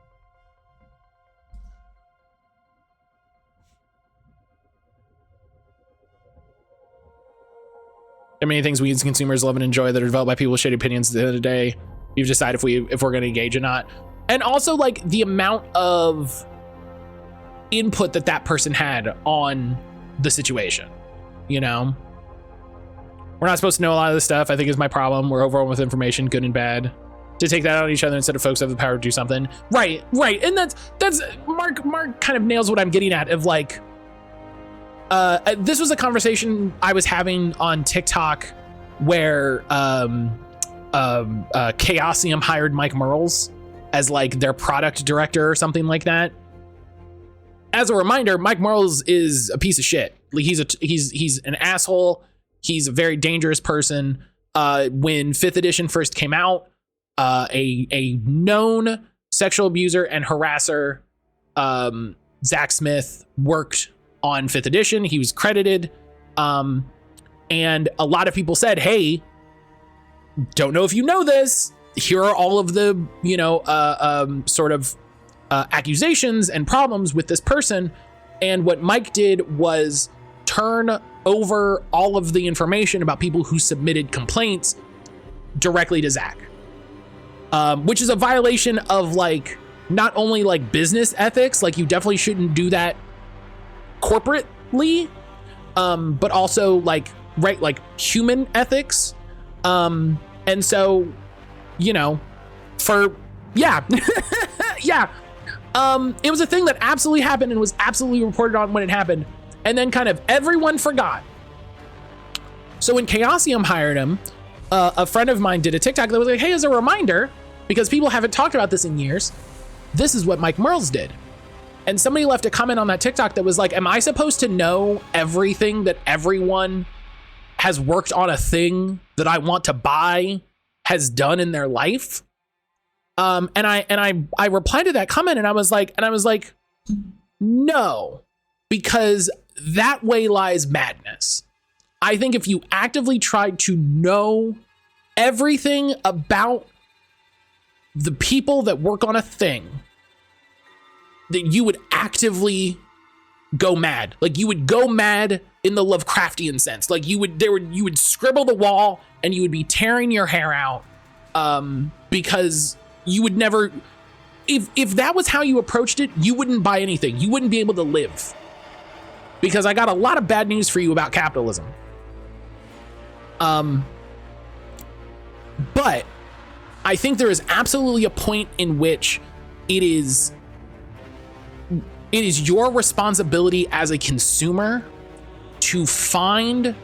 There are many things we as consumers love and enjoy that are developed by people with shady opinions. At the end of the day, we've decided if we're going to engage or not. And also, like, the amount of input that person had on the situation, you know? We're not supposed to know a lot of this stuff, I think, is my problem. We're overwhelmed with information, good and bad. To take that out on each other instead of folks who have the power to do something. Right. And that's Mark kind of nails what I'm getting at, of like, this was a conversation I was having on TikTok where Chaosium hired Mike Merles as like their product director or something like that. As a reminder, Mike Merles is a piece of shit. Like, he's an asshole. He's a very dangerous person. When 5th edition first came out, a known sexual abuser and harasser Zach Smith worked on 5th edition. He was credited. And a lot of people said, hey, don't know if you know this, here are all of the, accusations and problems with this person. And what Mike did was turn over all of the information about people who submitted complaints directly to Zach, which is a violation of like not only like business ethics, like you definitely shouldn't do that corporately, but also like human ethics. And so, yeah. It was a thing that absolutely happened and was absolutely reported on when it happened. And then kind of everyone forgot. So when Chaosium hired him, a friend of mine did a TikTok that was like, hey, as a reminder, because people haven't talked about this in years, this is what Mike Merles did. And somebody left a comment on that TikTok that was like, am I supposed to know everything that everyone has worked on a thing that I want to buy has done in their life? And I replied to that comment and I was like, no, because that way lies madness. I think if you actively tried to know everything about the people that work on a thing, that you would actively go mad. Like you would go mad in the Lovecraftian sense. Like you would scribble the wall and you would be tearing your hair out, because you would never, if that was how you approached it, you wouldn't buy anything. You wouldn't be able to live, because I got a lot of bad news for you about capitalism. But I think there is absolutely a point in which it is your responsibility as a consumer to find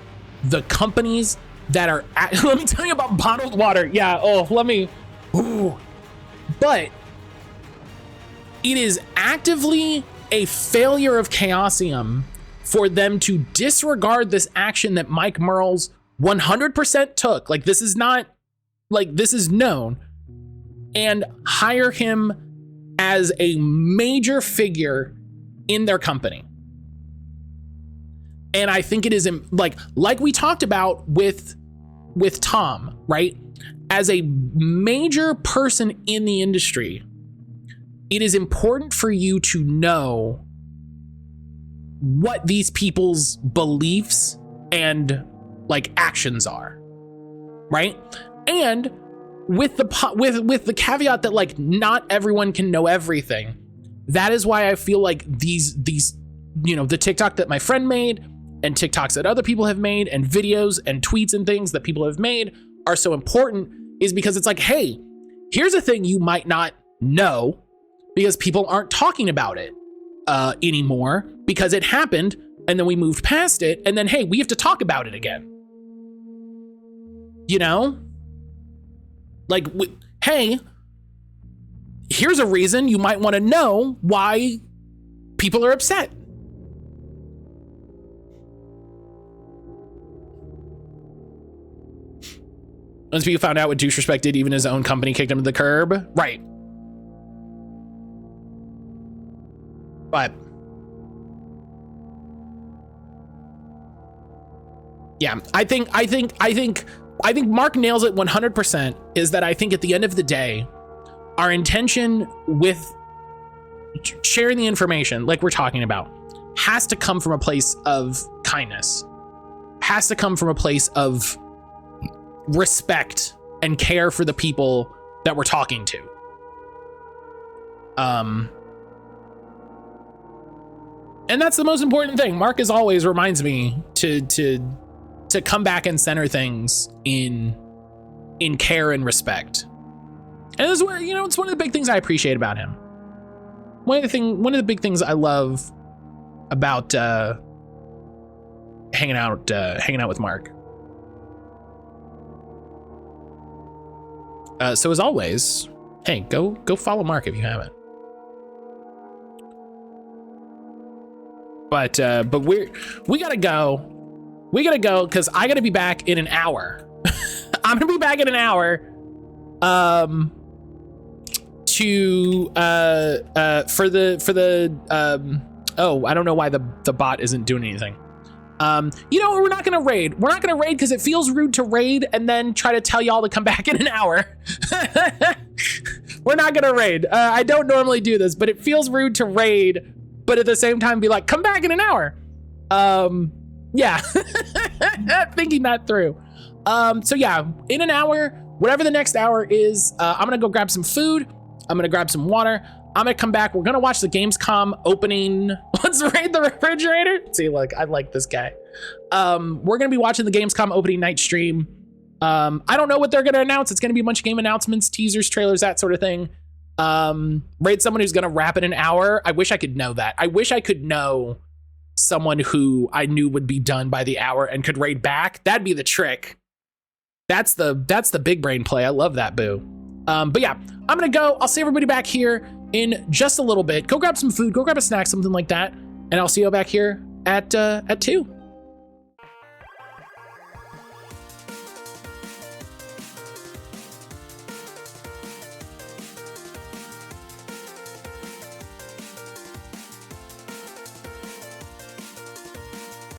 the companies that are let me tell you about bottled water. Yeah. But it is actively a failure of Chaosium for them to disregard this action that Mike Merles 100% took. Like this is not, like this is known, and hire him as a major figure in their company. And I think it is like we talked about with Tom, right? As a major person in the industry, it is important for you to know what these people's beliefs and like actions are, right? And with the caveat that like not everyone can know everything. That is why I feel like these the TikTok that my friend made and TikToks that other people have made and videos and tweets and things that people have made are so important, is because it's like, hey, here's a thing you might not know because people aren't talking about it anymore because it happened and then we moved past it, and then hey, we have to talk about it again. Like, hey, here's a reason you might want to know why people are upset. Once people found out what Doucherespect did, even his own company kicked him to the curb. Right. But yeah, I think Mark nails it 100%, is that I think at the end of the day, our intention with sharing the information, like we're talking about, has to come from a place of kindness, has to come from a place of respect and care for the people that we're talking to. And that's the most important thing. Mark as always reminds me to come back and center things in care and respect. And this is what, it's one of the big things I appreciate about him. One of the big things I love about hanging out with Mark. So as always, hey, go follow Mark if you haven't. But we gotta go. We gotta go because I gotta be back in an hour. I'm gonna be back in an hour. For the Oh, I don't know why the bot isn't doing anything. You know, we're not gonna raid. We're not gonna raid because it feels rude to raid and then try to tell y'all to come back in an hour. We're not gonna raid. I don't normally do this, but it feels rude to raid, but at the same time be like, come back in an hour. Yeah, thinking that through. So yeah, in an hour, whatever the next hour is, I'm gonna go grab some food. I'm gonna grab some water. I'm gonna come back. We're gonna watch the Gamescom opening. Let's raid the refrigerator. See, look, I like this guy. We're gonna be watching the Gamescom opening night stream. I don't know what they're gonna announce. It's gonna be a bunch of game announcements, teasers, trailers, that sort of thing. Raid someone who's gonna wrap in an hour. I wish I could know that. I wish I could know someone who I knew would be done by the hour and could raid back. That'd be the trick. That's the big brain play. I love that, boo. But yeah, I'm gonna go. I'll see everybody back here in just a little bit. Go grab some food, go grab a snack, something like that. And I'll see you back here at 2.